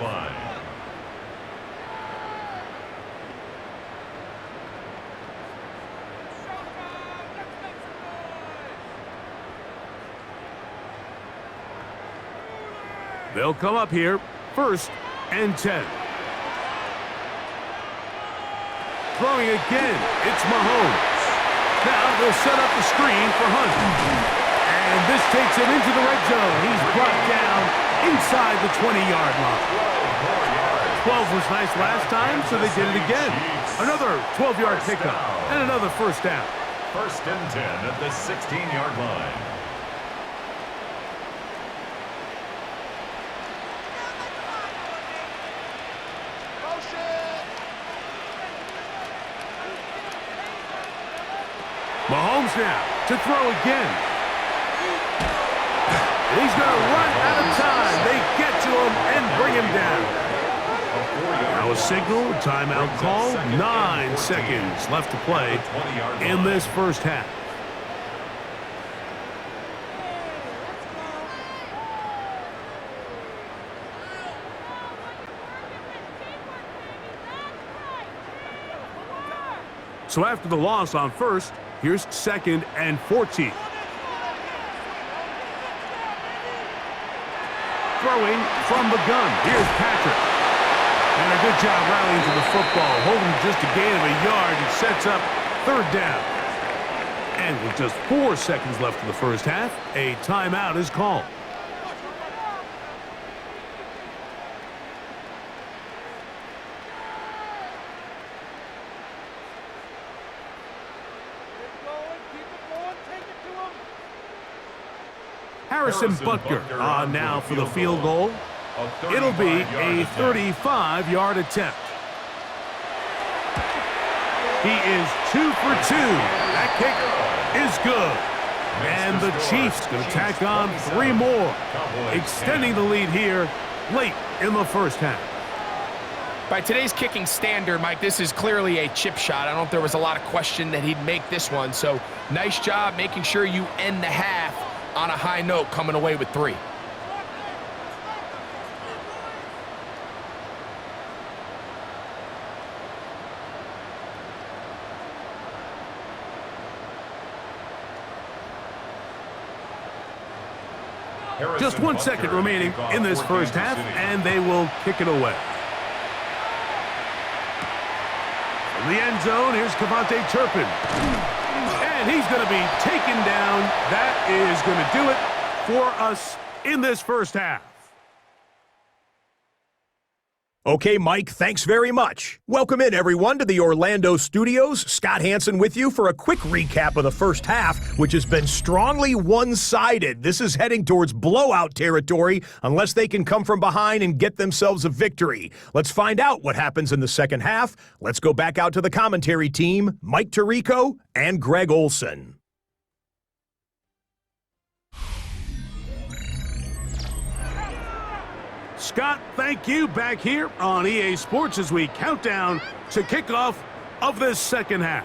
They'll come up here, 1st and 10. Throwing again, it's Mahomes. Now they'll set up the screen for Hunt. And this takes him into the red zone. He's brought down inside the 20-yard line. 12 was nice last time, so they did it again. Another 12-yard pickup and another first down. 1st and 10 at the 16-yard line. Mahomes now to throw again. He's going to run out of time. They get to him and bring him down. Now a signal, timeout call. 9 seconds left to play in this first half. So after the loss on first, here's 2nd and 14. Throwing from the gun. Here's Patrick. And a good job rallying to the football. Holding just a gain of a yard and sets up 3rd down. And with just 4 seconds left in the first half, a timeout is called. Harrison Butker on now for the field goal. It'll be a 35-yard attempt. He is 2 for 2. That kick is good. And the Chiefs going to tack on 3 more, extending the lead here late in the first half. By today's kicking standard, Mike, this is clearly a chip shot. I don't know if there was a lot of question that he'd make this one. So nice job making sure you end the half on a high note, coming away with 3. Just 1 second remaining in this first half, and they will kick it away. From the end zone, here's Cavante Turpin. And he's going to be taken down. That is going to do it for us in this first half. Okay, Mike, thanks very much. Welcome in, everyone, to the Orlando studios. Scott Hansen with you for a quick recap of the first half, which has been strongly one-sided. This is heading towards blowout territory unless they can come from behind and get themselves a victory. Let's find out what happens in the second half. Let's go back out to the commentary team, Mike Tirico and Greg Olson. Scott, thank you. Back here on EA Sports as we count down to kickoff of this second half.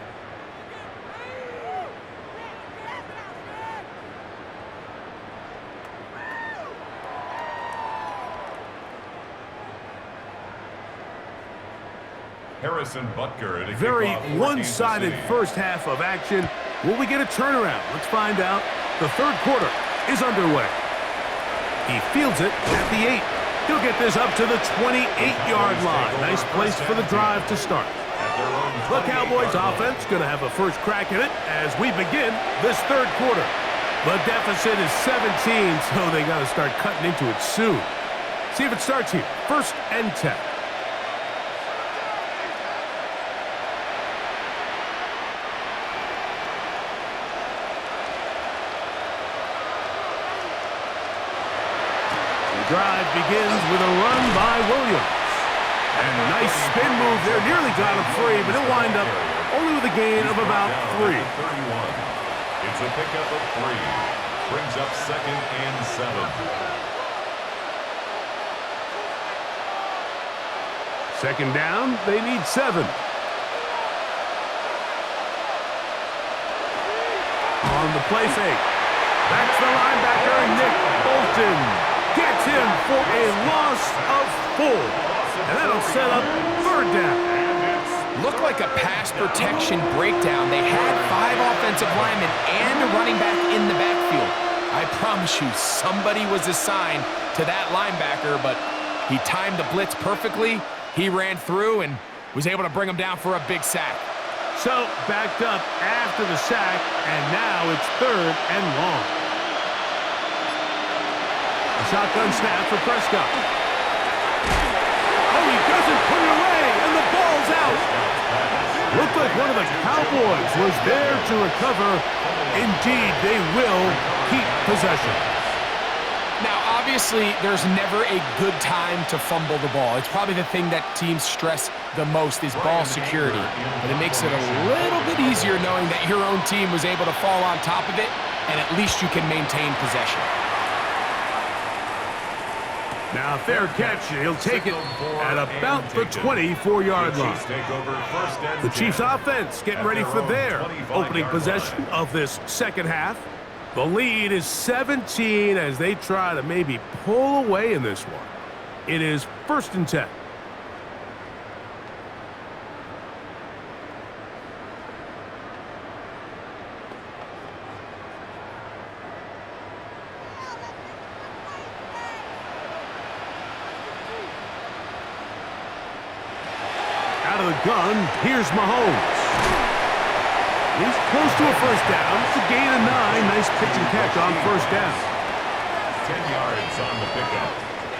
Harrison Butker. Very one-sided first half of action. Will we get a turnaround? Let's find out. The third quarter is underway. He fields it at the 8. He'll get this up to the 28-yard line. Nice place for the drive to start. at their own The Cowboys offense going to have a first crack at it as we begin this third quarter. The deficit is 17, so they got to start cutting into it soon. See if it starts here. 1st and 10. The drive begins with a run by Williams. And nice spin move there. Nearly got him free, but he'll wind up only with a gain of about 3. 31. It's a pickup of 3. Brings up 2nd and 7. Second down, they need 7. On the play fake. Back to the linebacker, Nick Bolton gets him for a loss of 4. And that'll set up 3rd down. Looked like a pass protection breakdown. They had 5 offensive linemen and a running back in the backfield. I promise you, somebody was assigned to that linebacker, but he timed the blitz perfectly. He ran through and was able to bring him down for a big sack. So, backed up after the sack, and now it's 3rd and long. A shotgun snap for Prescott. Oh, he doesn't put it away, and the ball's out. Looked like one of the Cowboys was there to recover. Indeed, they will keep possession. Now, obviously, there's never a good time to fumble the ball. It's probably the thing that teams stress the most is ball security. But it makes it a little bit easier knowing that your own team was able to fall on top of it, and at least you can maintain possession. Now, fair catch, and he'll take it at about the 24-yard line. The Chiefs offense getting ready for their opening possession of this second half. The lead is 17 as they try to maybe pull away in this one. It is 1st and 10. Out of the gun, here's Mahomes. He's close to a 1st down. It's a gain of 9. Nice pitch and catch on 1st down. 10 yards on the pickup.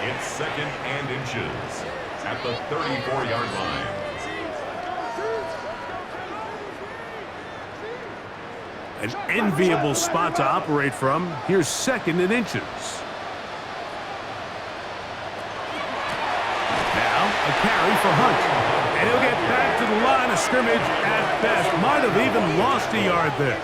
It's 2nd and inches at the 34-yard line. An enviable spot to operate from. Here's 2nd and inches. Now, a carry for Hunt. And he'll get back to the line of scrimmage at best. Might have even lost a yard there.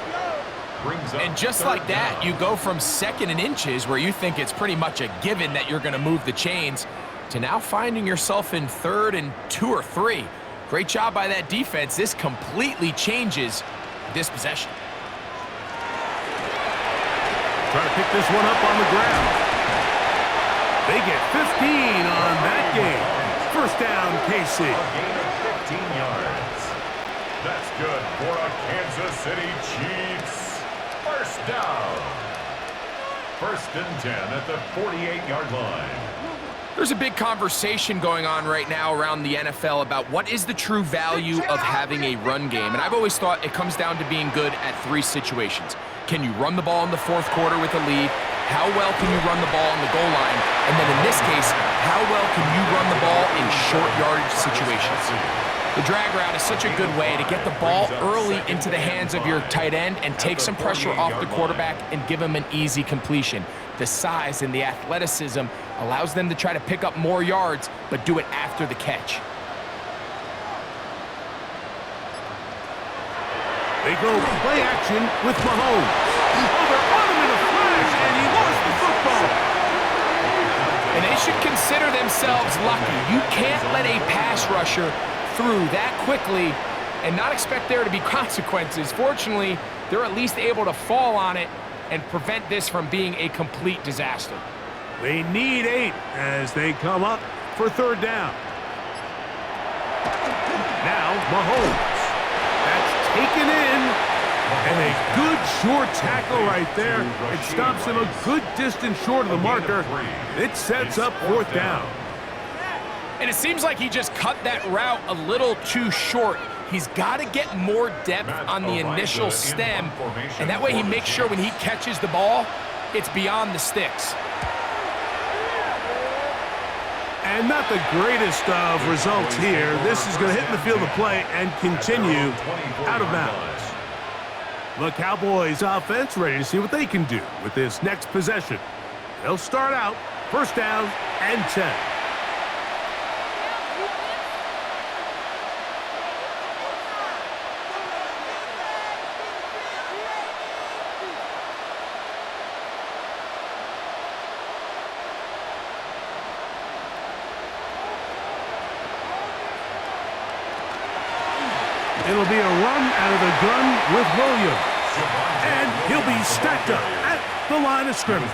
And just like that, you go from 2nd and inches, where you think it's pretty much a given that you're going to move the chains, to now finding yourself in 3rd and 2 or 3. Great job by that defense. This completely changes this possession. Trying to pick this one up on the ground. They get 15 on that game. 1st down, KC. A gain of 15 yards. That's good for a Kansas City Chiefs. 1st down. 1st and 10 at the 48-yard line. There's a big conversation going on right now around the NFL about what is the true value of having a run game. And I've always thought it comes down to being good at 3 situations. Can you run the ball in the 4th quarter with a lead? How well can you run the ball on the goal line? And then in this case, how well can you run the ball in short yardage situations? The drag route is such a good way to get the ball early into the hands of your tight end and take some pressure off the quarterback and give him an easy completion. The size and the athleticism allows them to try to pick up more yards, but do it after the catch. They go play action with Mahomes. Oh, they're on him in a flash, and he lost the football. And they should consider themselves lucky. You can't let a pass rusher through that quickly and not expect there to be consequences. Fortunately, they're at least able to fall on it and prevent this from being a complete disaster. They need 8 as they come up for 3rd down. Now, Mahomes. That's taken in. And a good short tackle right there. It stops him a good distance short of the marker. It sets up 4th down. And it seems like he just cut that route a little too short. He's got to get more depth on the initial stem, and that way he makes sure when he catches the ball, it's beyond the sticks. And not the greatest of results here. This is going to hit in the field of play and continue out of bounds. The Cowboys offense ready to see what they can do with this next possession. They'll start out first down and 10. It'll be a run out of the gun with Williams. And he'll be stacked up at the line of scrimmage.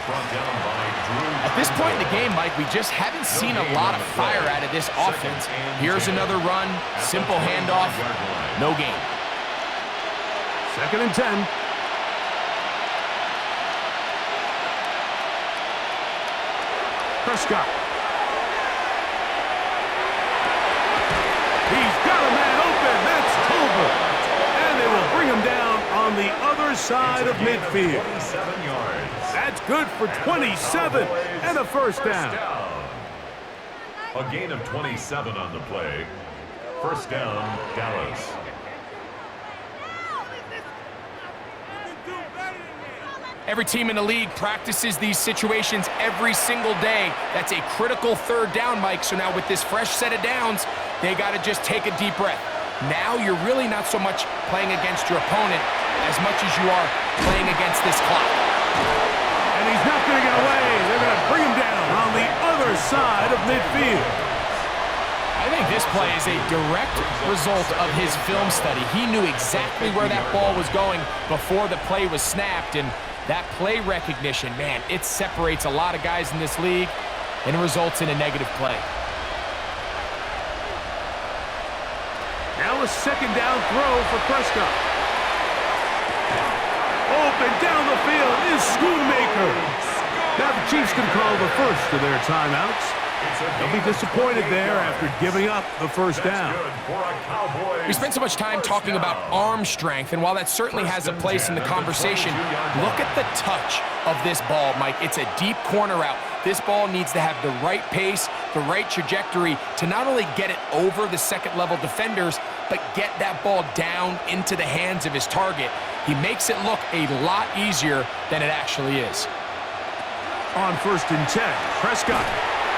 At this point in the game, Mike, we just haven't seen a lot of fire out of this offense. Here's another run, simple handoff, no gain. 2nd and 10. Prescott. He's got a man open. That's Tolbert. And they will bring him down on the other side of midfield. 27 yards. That's good for 27 and a first down. A gain of 27 on the play. First down, Dallas. Every team in the league practices these situations every single day. That's a critical third down, Mike. So now with this fresh set of downs, they got to just take a deep breath. Now you're really not so much playing against your opponent as much as you are playing against this clock. And he's not going to get away. They're going to bring him down on the other side of midfield. I think this play is a direct result of his film study. He knew exactly where that ball was going before the play was snapped, and that play recognition, man, it separates a lot of guys in this league and results in a negative play. Now a second down throw for Prescott. Open down the field is Schoonmaker. Now the Chiefs can call the first of their timeouts. They'll be disappointed there after giving up the first down. We spent so much time talking about arm strength, and while that certainly has a place in the conversation, look at the touch of this ball, Mike. It's a deep corner route. This ball needs to have the right pace, the right trajectory to not only get it over the second-level defenders, but get that ball down into the hands of his target. He makes it look a lot easier than it actually is. On 1st and 10, Prescott.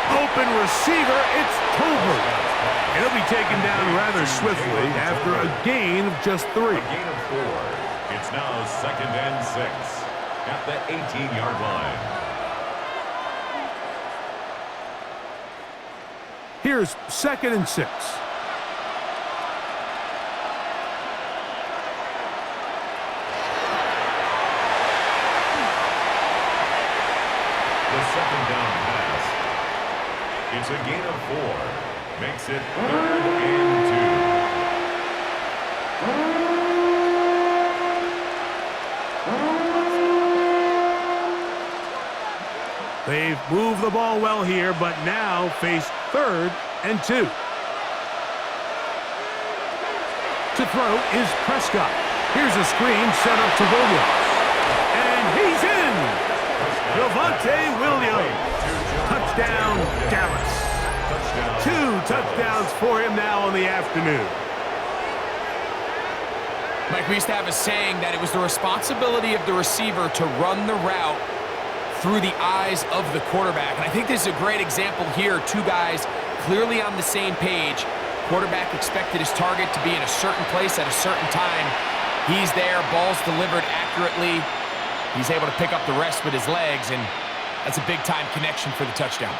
Open receiver, it's Tolbert. He'll be taken down rather swiftly after a gain of just 3. A gain of 4. It's now 2nd and 6 at the 18-yard line. Here's 2nd and 6. The second down pass. It's a gain of 4. Makes it 3rd and 2. They've moved the ball well here, but now face 3rd and 2. To throw is Prescott. Here's a screen set up to Williams. And he's in! Javonte Williams. Touchdown, Dallas. 2 touchdowns for him now on the afternoon. Mike, we used to have a saying that it was the responsibility of the receiver to run the route through the eyes of the quarterback. And I think this is a great example here. Two guys clearly on the same page. Quarterback expected his target to be in a certain place at a certain time. He's there, ball's delivered accurately. He's able to pick up the rest with his legs, and that's a big-time connection for the touchdown.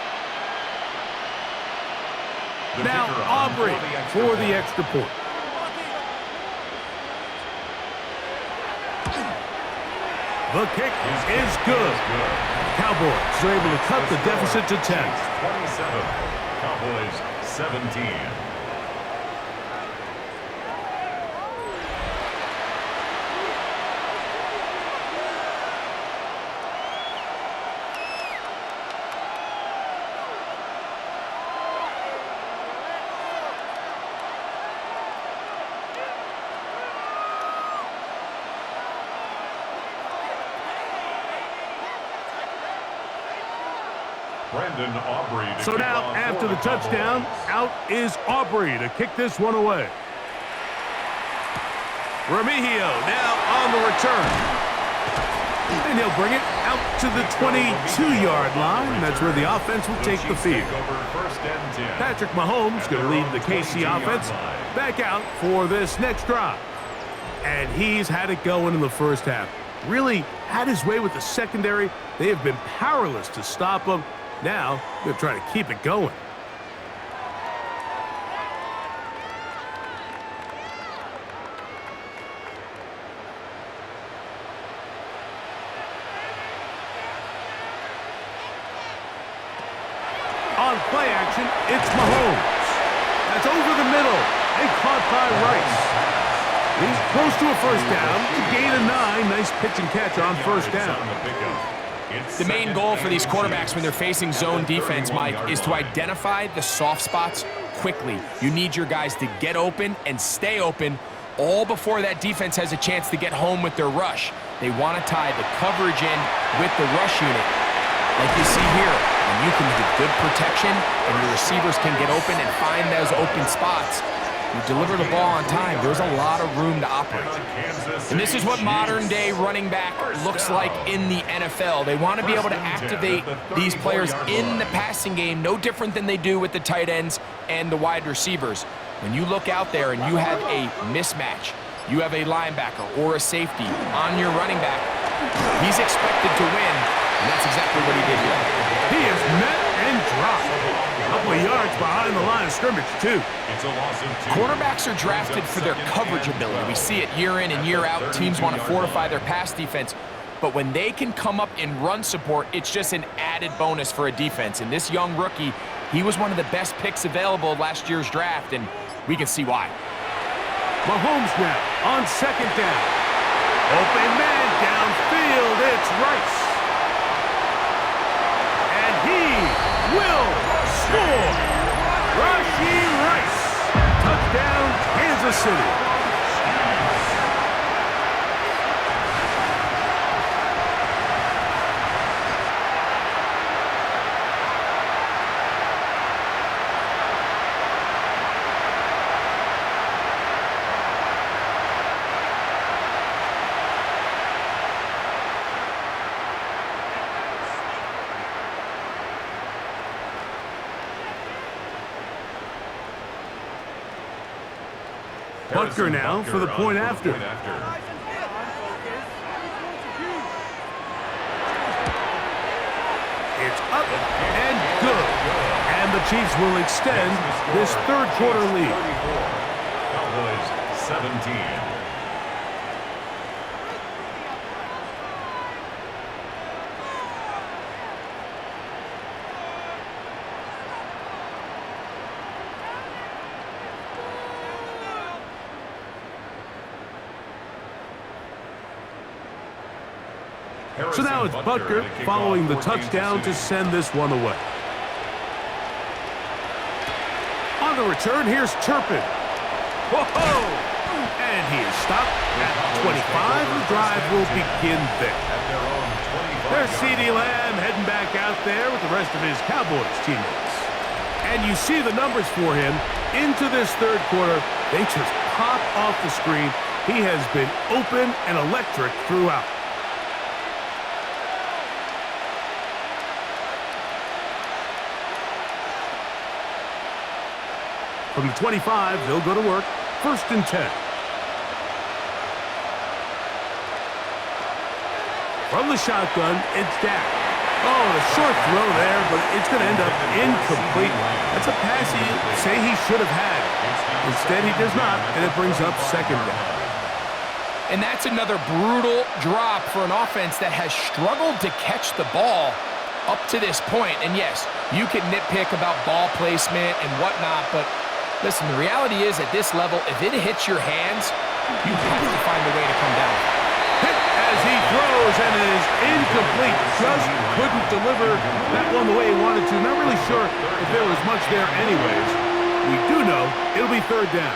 Now Aubrey for the extra point. The kick is good. Cowboys are able to cut the deficit to 10. 27. Cowboys 17. Brandon Aubrey to So kick now, off after for the touchdown, Cowboys. out is Aubrey to kick this one away. Remigio now on the return. And he'll bring it out to the 22-yard line. That's where the offense will take the field. Patrick Mahomes going to lead the KC offense back out for this next drive. And he's had it going in the first half. Really had his way with the secondary. They have been powerless to stop him. Now they're trying to keep it going. On play action, it's Mahomes. That's over the middle and caught by Rice. He's close to a first down. A gain of 9. Nice pitch and catch on first down. The main goal for these quarterbacks when they're facing zone defense, Mike, is to identify the soft spots quickly. You need your guys to get open and stay open all before that defense has a chance to get home with their rush. They want to tie the coverage in with the rush unit. Like you see here, when you can get good protection and your receivers can get open and find those open spots, you deliver the ball on time, there's a lot of room to operate. And this is what modern-day running back looks like in the NFL. They want to be able to activate these players in the passing game, no different than they do with the tight ends and the wide receivers. When you look out there and you have a mismatch, you have a linebacker or a safety on your running back, he's expected to win, and that's exactly what he did here. He is met and dropped. A couple of yards behind the line of scrimmage, too. It's a loss of 2. Quarterbacks are drafted for their coverage ability. We see it year in and year out. Teams want to fortify their pass defense. But when they can come up in run support, it's just an added bonus for a defense. And this young rookie, he was one of the best picks available last year's draft, and we can see why. Mahomes now on second down. Open man downfield. It's Rice. And he will score. Rashee Rice. Touchdown, Kansas City. Butker now for the point after. It's up and good. And the Chiefs will extend this third quarter lead. Cowboys 17. So now it's Butker following the touchdown to send this one away. On the return, here's Turpin. Whoa! And he is stopped at 25. The drive will begin there. There's CeeDee Lamb heading back out there with the rest of his Cowboys teammates. And you see the numbers for him into this third quarter. They just pop off the screen. He has been open and electric throughout. From the 25, they'll go to work. 1st and 10. From the shotgun, it's Dak. Oh, a short throw there, but it's going to end up incomplete. That's a pass he say he should have had. Instead, he does not, and it brings up 2nd down. And that's another brutal drop for an offense that has struggled to catch the ball up to this point. And yes, you can nitpick about ball placement and whatnot, but listen, the reality is at this level, if it hits your hands, you have to find a way to come down. Hit as he throws, and it is incomplete. Just couldn't deliver that one the way he wanted to. Not really sure if there was much there anyways. We do know it'll be 3rd down.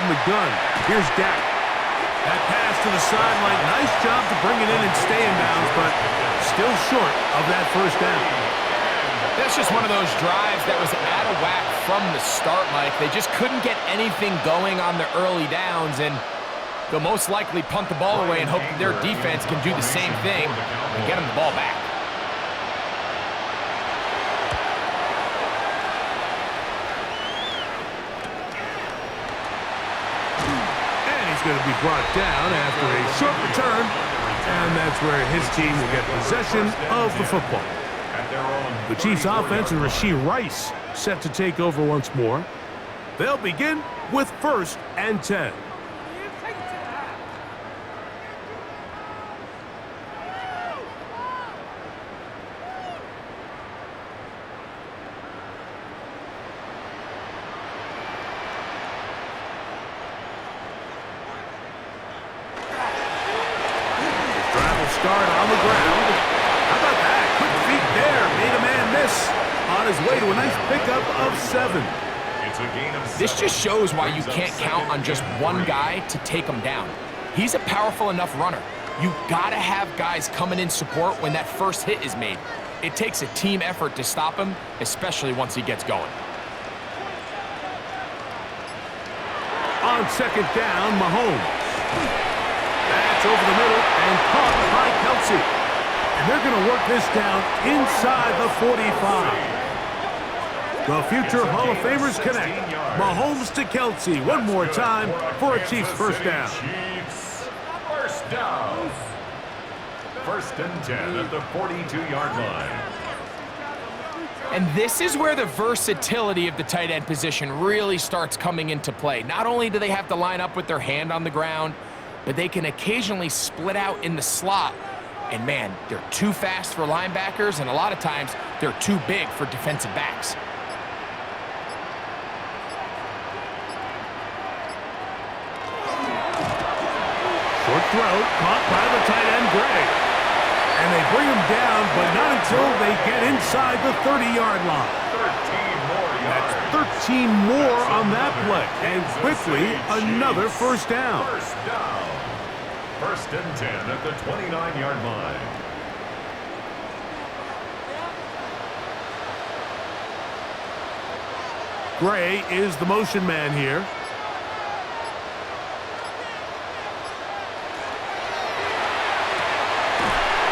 the gun. Here's Dak. That pass to the sideline. Nice job to bring it in and stay in bounds, but still short of that first down. That's just one of those drives that was out of whack from the start, Mike. They just couldn't get anything going on the early downs, and they'll most likely punt the ball away and hope that their defense can do the same thing and get them the ball back. Going to be brought down after a short return, and that's where his team will get possession of the football. The Chiefs offense and Rashee Rice set to take over once more. They'll begin with 1st and 10. Start on the ground. How about that? Quick feet there. Made a man miss. On his way to a nice pickup of 7. It's a gain of 7. This just shows why you can't count on just one guy to take him down. He's a powerful enough runner. You gotta have guys coming in support when that first hit is made. It takes a team effort to stop him, especially once he gets going. On 2nd down, Mahomes. That's over the middle and caught by Kelsey. And they're going to work this down inside the 45. The future Hall of Famers connect. Mahomes to Kelsey one more time for a Chiefs first down. Chiefs first down. 1st and 10 at the 42-yard line. And this is where the versatility of the tight end position really starts coming into play. Not only do they have to line up with their hand on the ground, but they can occasionally split out in the slot. And man, they're too fast for linebackers, and a lot of times they're too big for defensive backs. Short throw, caught by the tight end, Gray. And they bring him down, but not until they get inside the 30-yard line. 13 more yards. That's 13 more on that play. And quickly, another first down. First down. 1st and 10 at the 29-yard line. Gray is the motion man here.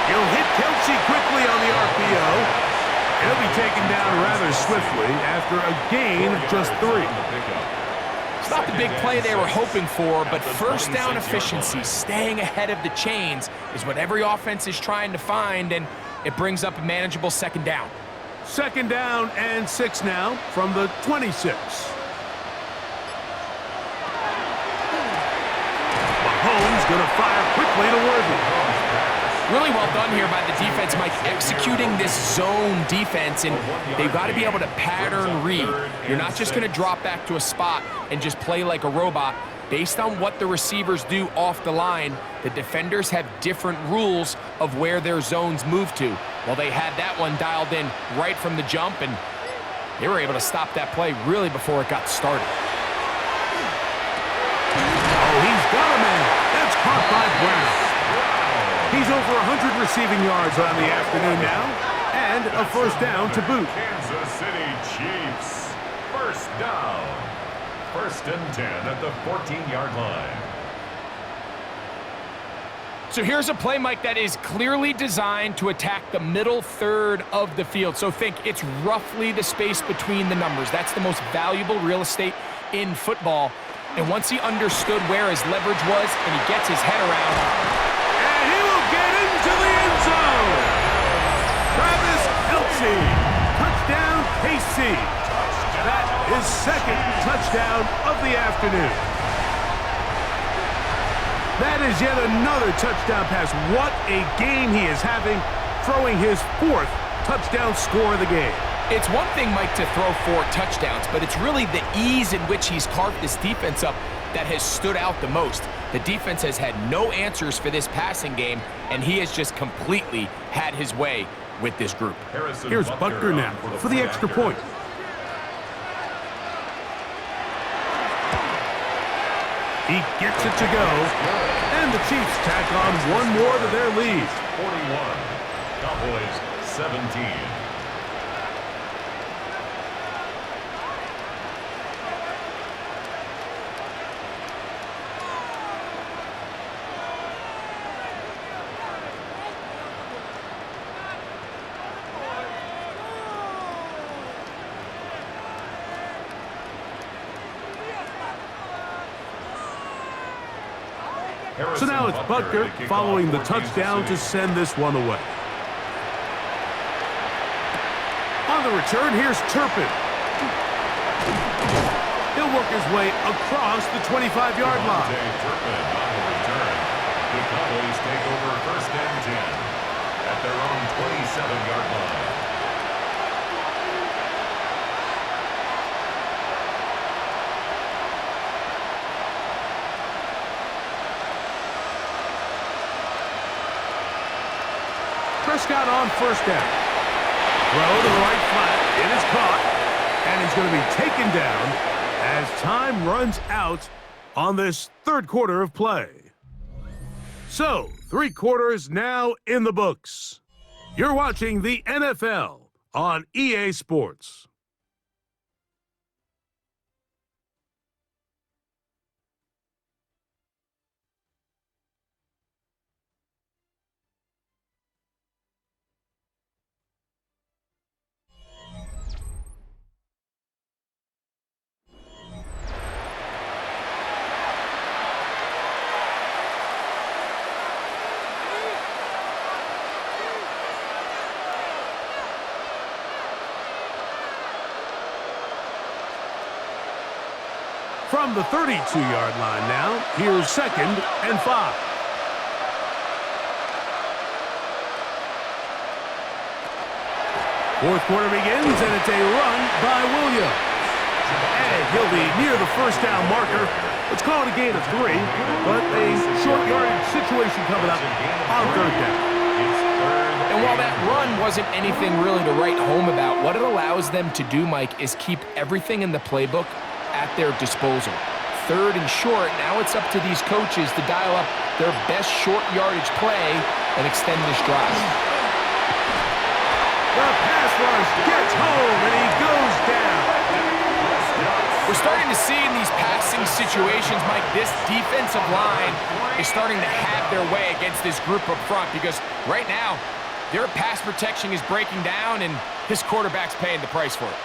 He'll hit Kelsey quickly on the RPO. He'll be taken down rather swiftly after a gain of just 3. It's not the big play they were hoping for, but first down efficiency, staying ahead of the chains, is what every offense is trying to find, and it brings up a manageable 2nd down. 2nd down and 6 now from the 26. Mahomes going to fire quickly to Worthy. Really well done here by the defense, Mike, executing this zone defense, and they've got to be able to pattern read. You're not just going to drop back to a spot and just play like a robot. Based on what the receivers do off the line, the defenders have different rules of where their zones move to. Well, they had that one dialed in right from the jump, and they were able to stop that play really before it got started. Oh, he's got a man. That's caught by Brown. He's over 100 receiving yards on the afternoon now, and a first down to boot. Kansas City Chiefs. First down. 1st and 10 at the 14-yard line. So here's a play, Mike, that is clearly designed to attack the middle third of the field. So think it's roughly the space between the numbers. That's the most valuable real estate in football. And once he understood where his leverage was and he gets his head around, and he will get into the end zone. Travis Kelce, touchdown KC. That is 2nd touchdown of the afternoon. That is yet another touchdown pass. What a game he is having, throwing his 4th touchdown score of the game. it's one thing, Mike, to throw 4 touchdowns, but it's really the ease in which he's carved this defense up that has stood out the most. The defense has had no answers for this passing game, and he has just completely had his way with this group. Here's Butker now for the extra point. He gets it to go, and the Chiefs tack on one more to their lead. 41, Cowboys 17. So now it's Butker following the touchdown to send this one away. On the return, here's Turpin. He'll work his way across the 25-yard line. Turpin on the return. The Cowboys take over 1st and 10 at their own 27-yard line. Prescott on 1st down. Throw to the right flat. It is caught. And he's going to be taken down as time runs out on this 3rd quarter of play. So, 3 quarters now in the books. You're watching the NFL on EA Sports. From the 32-yard line now, here's 2nd and 5. Fourth quarter begins, and it's a run by Williams. And he'll be near the 1st down marker. Let's call it a gain of 3, but a short yardage situation coming up on 3rd down. And while that run wasn't anything really to write home about, what it allows them to do, Mike, is keep everything in the playbook at their disposal. 3rd and short, now it's up to these coaches to dial up their best short yardage play and extend this drive. The pass rush gets home, and he goes down. We're starting to see in these passing situations, Mike, this defensive line is starting to have their way against this group up front because right now, their pass protection is breaking down, and his quarterback's paying the price for it.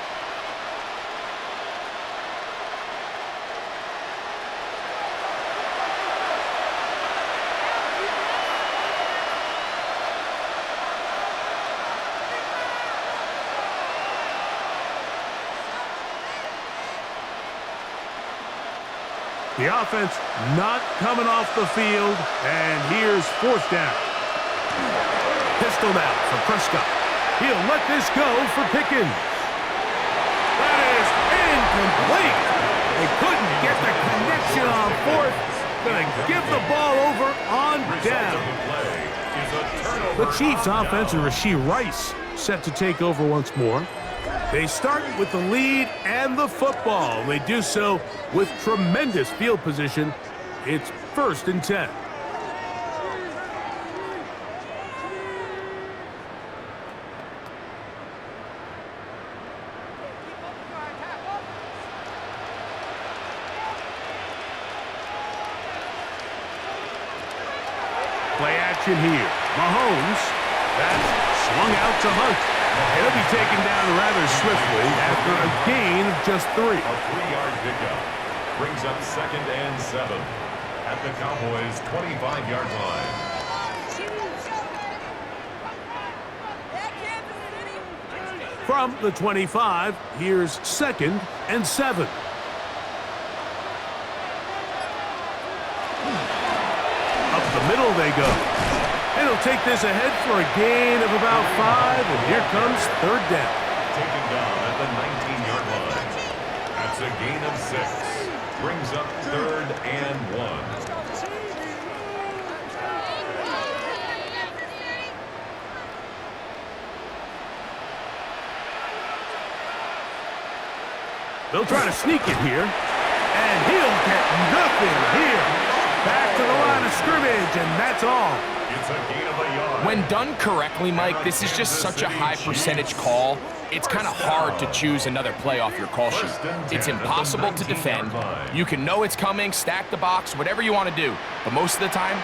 The offense not coming off the field, and here's 4th down. Pistol now for Prescott. He'll let this go for Pickens. That is incomplete. They couldn't get the connection on 4th. Going to give the ball over on down. The Chiefs' offense and Rashee Rice set to take over once more. They start with the lead and the football. They do so with tremendous field position. It's 1st and 10. Play action here. Mahomes. That's swung out to Hunt. He'll be taken down rather swiftly after a gain of just 3. A 3-yard pickup brings up 2nd and 7 at the Cowboys' 25-yard line. From the 25, here's 2nd and 7. Up the middle they go. And he'll take this ahead for a gain of about 5, and here comes 3rd down. Taken down at the 19-yard line. That's a gain of 6. Brings up 3rd and 1. They'll try to sneak it here, and he'll get nothing here. Back to the line of scrimmage, and that's all. It's a gain of a yard. When done correctly, Mike, this is just such a high percentage call. It's kind of hard to choose another play off your call sheet. It's impossible to defend. You can know it's coming, stack the box, whatever you want to do. But most of the time,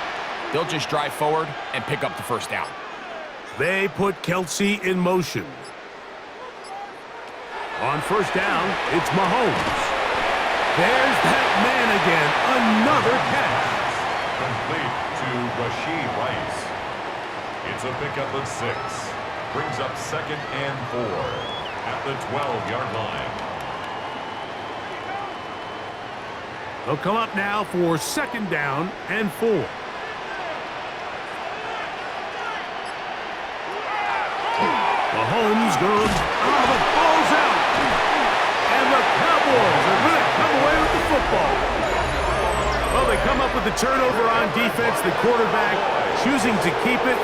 they'll just drive forward and pick up the first down. They put Kelsey in motion. On first down, it's Mahomes. There's that man again. Another catch. Complete to Rashee Rice. It's a pickup of 6. Brings up 2nd and 4 at the 12-yard line. They'll come up now for 2nd down and 4. Mahomes goes. Oh, the ball's out. And the Cowboys are going to come away with the football. Well, they come up with the turnover on defense. The quarterback choosing to keep it,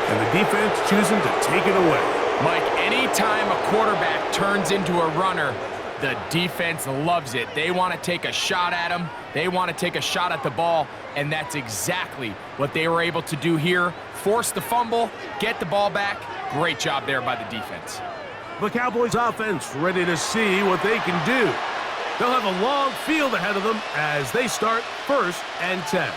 and the defense choosing to take it away. Mike, anytime a quarterback turns into a runner, the defense loves it. They want to take a shot at him. They want to take a shot at the ball, and that's exactly what they were able to do here. Force the fumble, get the ball back. Great job there by the defense. The Cowboys offense ready to see what they can do. They'll have a long field ahead of them as they start 1st and 10.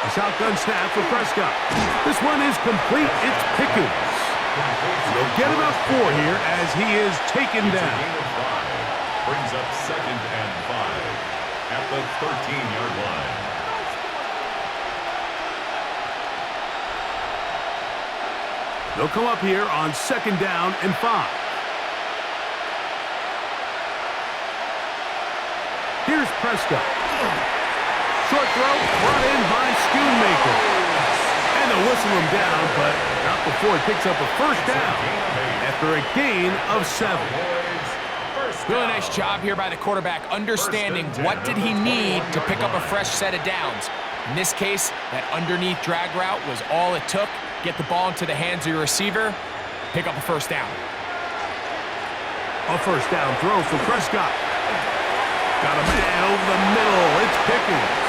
A shotgun snap for Prescott. This one is complete. It's Pickens. They'll get about 4 here as he is taken down. Brings up 2nd and 5 at the 13-yard line. They'll come up here on 2nd down and 5. Here's Prescott. Short throw brought in by Schoonmaker. And they'll whistle him down, but not before he picks up a 1st down after a gain of 7. Really nice job here by the quarterback, understanding what did he need to pick up a fresh set of downs. In this case, that underneath drag route was all it took. Get the ball into the hands of your receiver, pick up a 1st down. A 1st down throw for Prescott. Got a man over the middle. It's Pickens.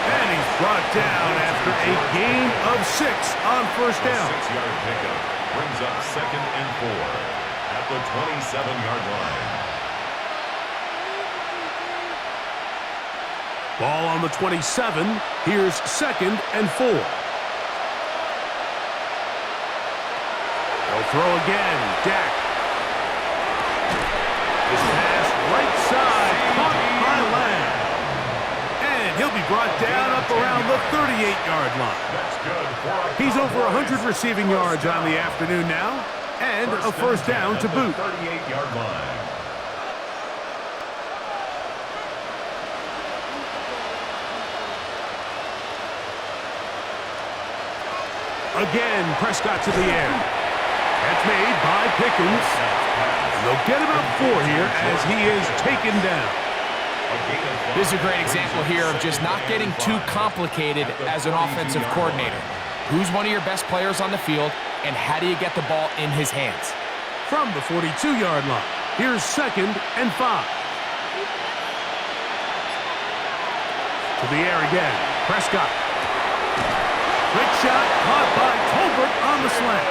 And he's brought down after a gain of 6 on 1st down. 6-yard pickup brings up 2nd and 4 at the 27-yard line. Ball on the 27. Here's 2nd and 4. They'll throw again. Dak. His pass right side. Caught by Lamb. And he'll be brought down up around the 38-yard line. That's good. He's over 100 receiving yards on the afternoon now. And a 1st down to boot. 38-yard line. Again, Prescott to the air. That's made by Pickens. And they'll get about 4 here as he is taken down. This is a great example here of just not getting too complicated as an offensive coordinator. Who's one of your best players on the field, and how do you get the ball in his hands? From the 42-yard line, here's 2nd and 5. To the air again, Prescott. Quick shot caught by Tolbert on the slant.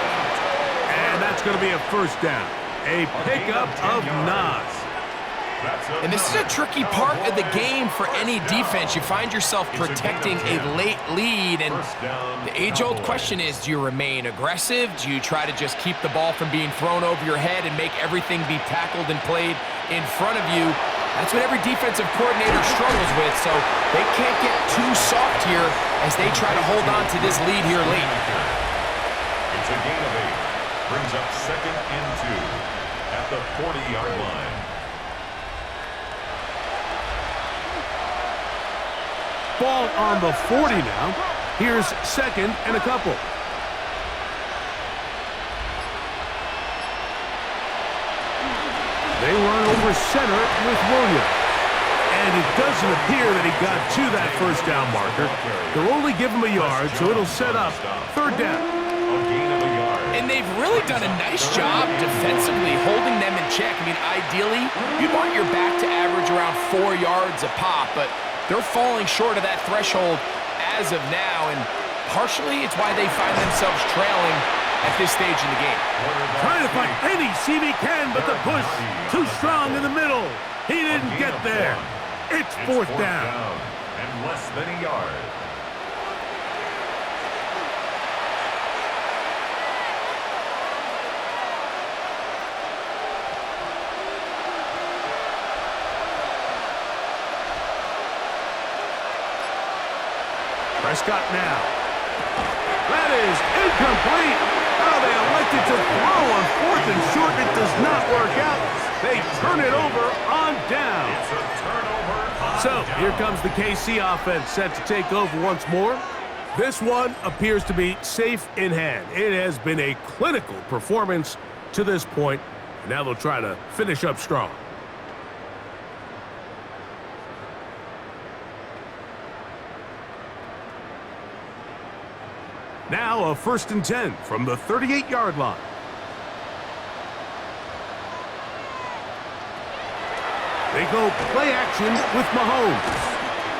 And that's going to be a 1st down. A pickup of 9. And this is a tricky part of the game for any defense. You find yourself protecting a late lead, and the age-old question is, do you remain aggressive? Do you try to just keep the ball from being thrown over your head and make everything be tackled and played in front of you? That's what every defensive coordinator struggles with, so they can't get too soft here as they try to hold on to this lead here late. It's a gain of 8. Brings up 2nd and 2 at the 40-yard line. Ball on the 40 now. Here's 2nd and a couple. They run over center with Williams. And it doesn't appear that he got to that first down marker. They'll only give him a yard, so it'll set up third down. And they've really done a nice job defensively holding them in check. I mean, ideally, you'd want your back to average around 4 yards a pop, but they're falling short of that threshold as of now, and partially it's why they find themselves trailing at this stage in the game. Trying to find any seam he can, but the push too strong in the middle. He didn't get there. It's fourth down. And less than a yard. Prescott now. That is incomplete. Oh, they elected to throw on fourth and short. It does not work out. They turn it over on down. It's a turnover on So down. here comes the KC offense set to take over once more. This one appears to be safe in hand. It has been a clinical performance to this point. Now they'll try to finish up strong. Now a 1st and 10 from the 38-yard line. They go play action with Mahomes.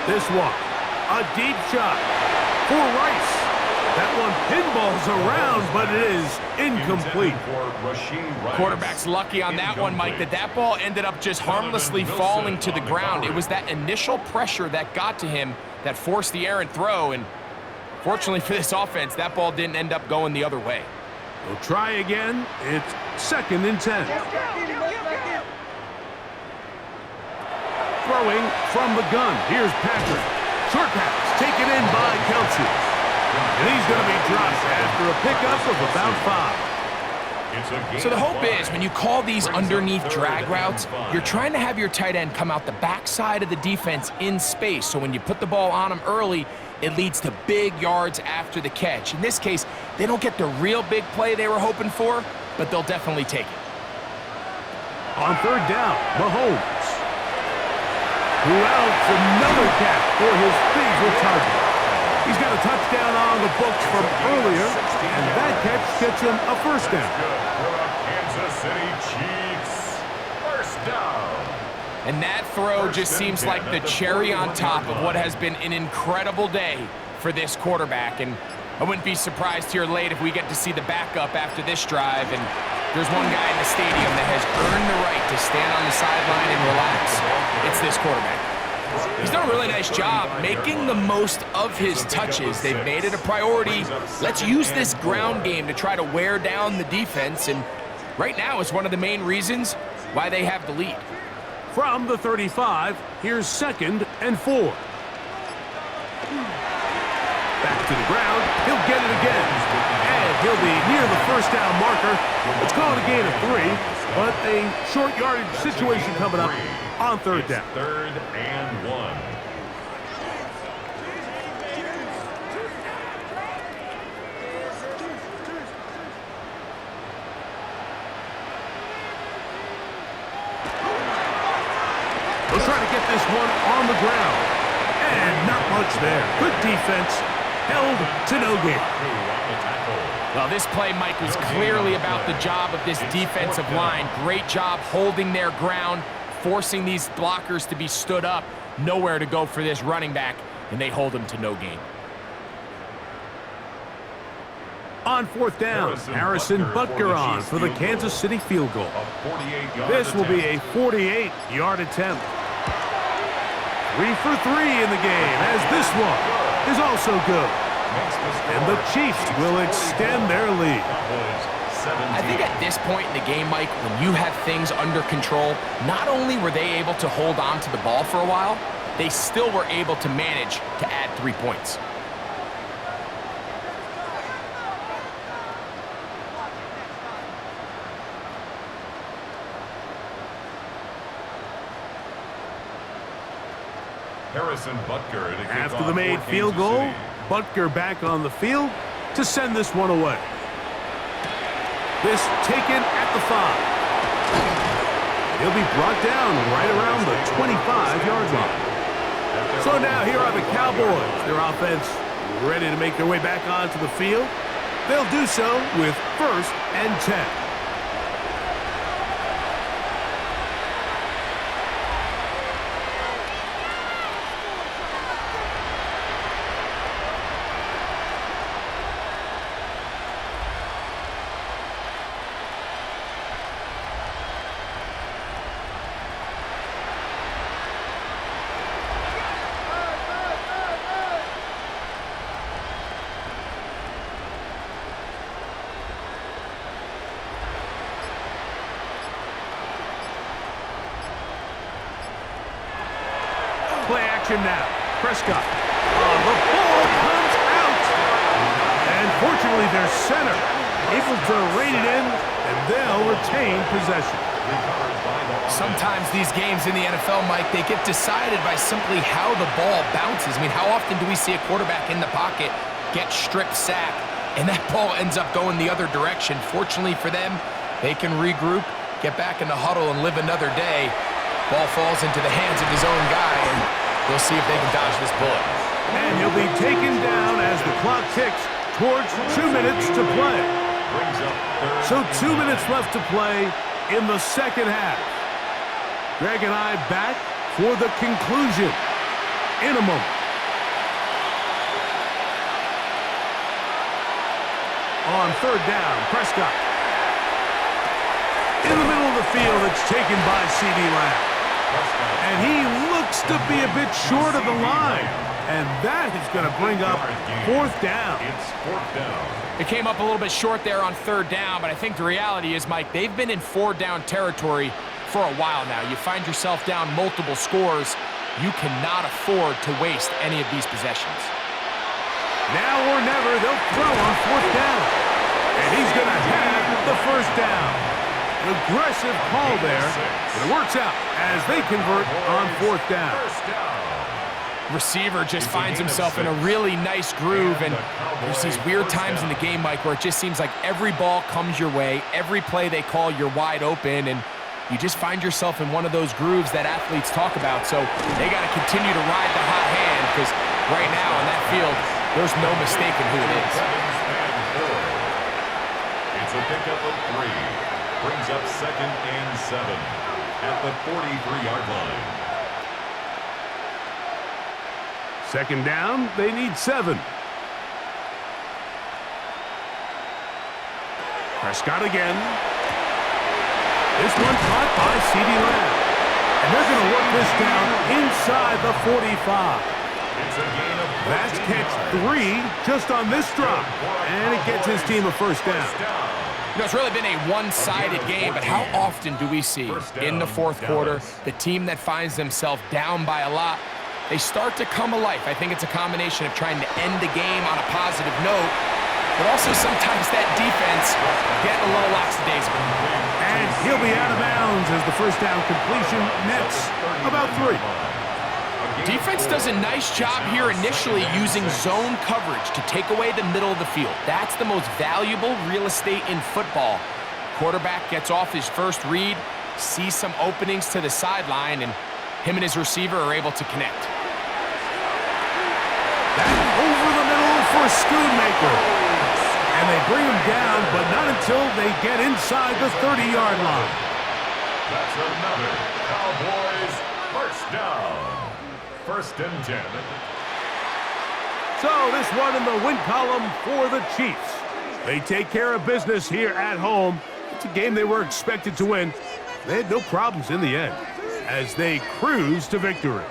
This one, a deep shot for Rice. That one pinballs around, but it is incomplete. Quarterback's lucky on that one, Mike, that ball ended up just harmlessly falling to the ground. It was that initial pressure that got to him that forced the errant throw, and fortunately for this offense, that ball didn't end up going the other way. We'll try again. It's 2nd and 10. Throwing from the gun. Here's Patrick. Short pass taken in by Kelsey. And he's going to be dropped after a pickup of about 5. So the hope is when you call these underneath drag routes, you're trying to have your tight end come out the backside of the defense in space. So when you put the ball on him early, it leads to big yards after the catch. In this case, they don't get the real big play they were hoping for, but they'll definitely take it. On 3rd down, Mahomes. Who else another catch for his favorite target. He's got a touchdown on the books from earlier, and that catch gets him a 1st down. Kansas City Chiefs. 1st down. And that throw just seems like the cherry on top of what has been an incredible day for this quarterback. And I wouldn't be surprised here late if we get to see the backup after this drive. And there's one guy in the stadium that has earned the right to stand on the sideline and relax. It's this quarterback. He's done a really nice job making the most of his touches. They've made it a priority. Let's use this ground game to try to wear down the defense. And right now it's one of the main reasons why they have the lead. From the 35, here's 2nd and 4. Back to the ground. He'll get it again. And he'll be near the 1st down marker. It's called a gain of 3, but a short yardage situation coming up on 3rd down. 3rd and 1. They'll try to get this one on the ground. And not much there. Good defense. Held to no gain. Well, this play, Mike, was clearly about the job of this defensive line. Great job holding their ground, forcing these blockers to be stood up. Nowhere to go for this running back, and they hold him to no gain. On 4th down, Harrison Butker on for the Kansas City field goal. This will be a 48-yard attempt. 3 for 3 in the game, as this one is also good. And the Chiefs will extend their lead. I think at this point in the game, Mike, when you have things under control, not only were they able to hold on to the ball for a while, they still were able to manage to add 3 points. Harrison Butker to kick After off the made for field Kansas goal, City. Butker back on the field to send this one away. This taken at the 5. He'll be brought down right around the 25-yard line. So now here are the Cowboys. Their offense ready to make their way back onto the field. They'll do so with 1st and 10. Play action now. Prescott. The ball comes out. And fortunately, their center able to rein it in, and they'll retain possession. Sometimes these games in the NFL, Mike, they get decided by simply how the ball bounces. I mean, how often do we see a quarterback in the pocket get strip sack, and that ball ends up going the other direction? Fortunately for them, they can regroup, get back in the huddle, and live another day. Ball falls into the hands of his own guy, and we'll see if they can dodge this bullet. And he'll be taken down as the clock ticks towards 2 minutes to play. So 2 minutes left to play in the second half. Greg and I back for the conclusion in a moment. On 3rd down, Prescott. In the middle of the field, it's taken by C.D. Lamb. And he looks to be a bit short of the line. And that is going to bring up 4th down. It's 4th down. It came up a little bit short there on 3rd down, but I think the reality is, Mike, they've been in 4th-down territory for a while now. You find yourself down multiple scores. You cannot afford to waste any of these possessions. Now or never, they'll throw on 4th down. And he's going to have the 1st down. An aggressive call there, but it works out as they convert on 4th down. Receiver just finds himself in a really nice groove, and there's these weird times in the game, Mike, where it just seems like every ball comes your way, every play they call, you're wide open, and you just find yourself in one of those grooves that athletes talk about. So they got to continue to ride the hot hand, because right now in that field, there's no mistaking who it is. It's a pickup of 3. Brings up 2nd and 7 at the 43-yard line. 2nd down, they need 7. Prescott again. This one caught by C.D. Lamb. And they're going to work this down inside the 45. It's a gain of 14 That's catch 3 just on this drop. And it gets his team a 1st down. You know, it's really been a one-sided game, but how often do we see in the 4th quarter the team that finds themselves down by a lot, they start to come alive? I think it's a combination of trying to end the game on a positive note, but also sometimes that defense getting a little lackadaisical. And he'll be out of bounds as the 1st down completion nets about 3. Defense does a nice job here initially using zone coverage to take away the middle of the field. That's the most valuable real estate in football. Quarterback gets off his first read, sees some openings to the sideline, and him and his receiver are able to connect. Back over the middle for Schoonmaker. And they bring him down, but not until they get inside the 30-yard line. That's another Cowboys 1st down. 1st and 10. So this one in the win column for the Chiefs. They take care of business here at home. It's a game they were expected to win. They had no problems in the end as they cruise to victory.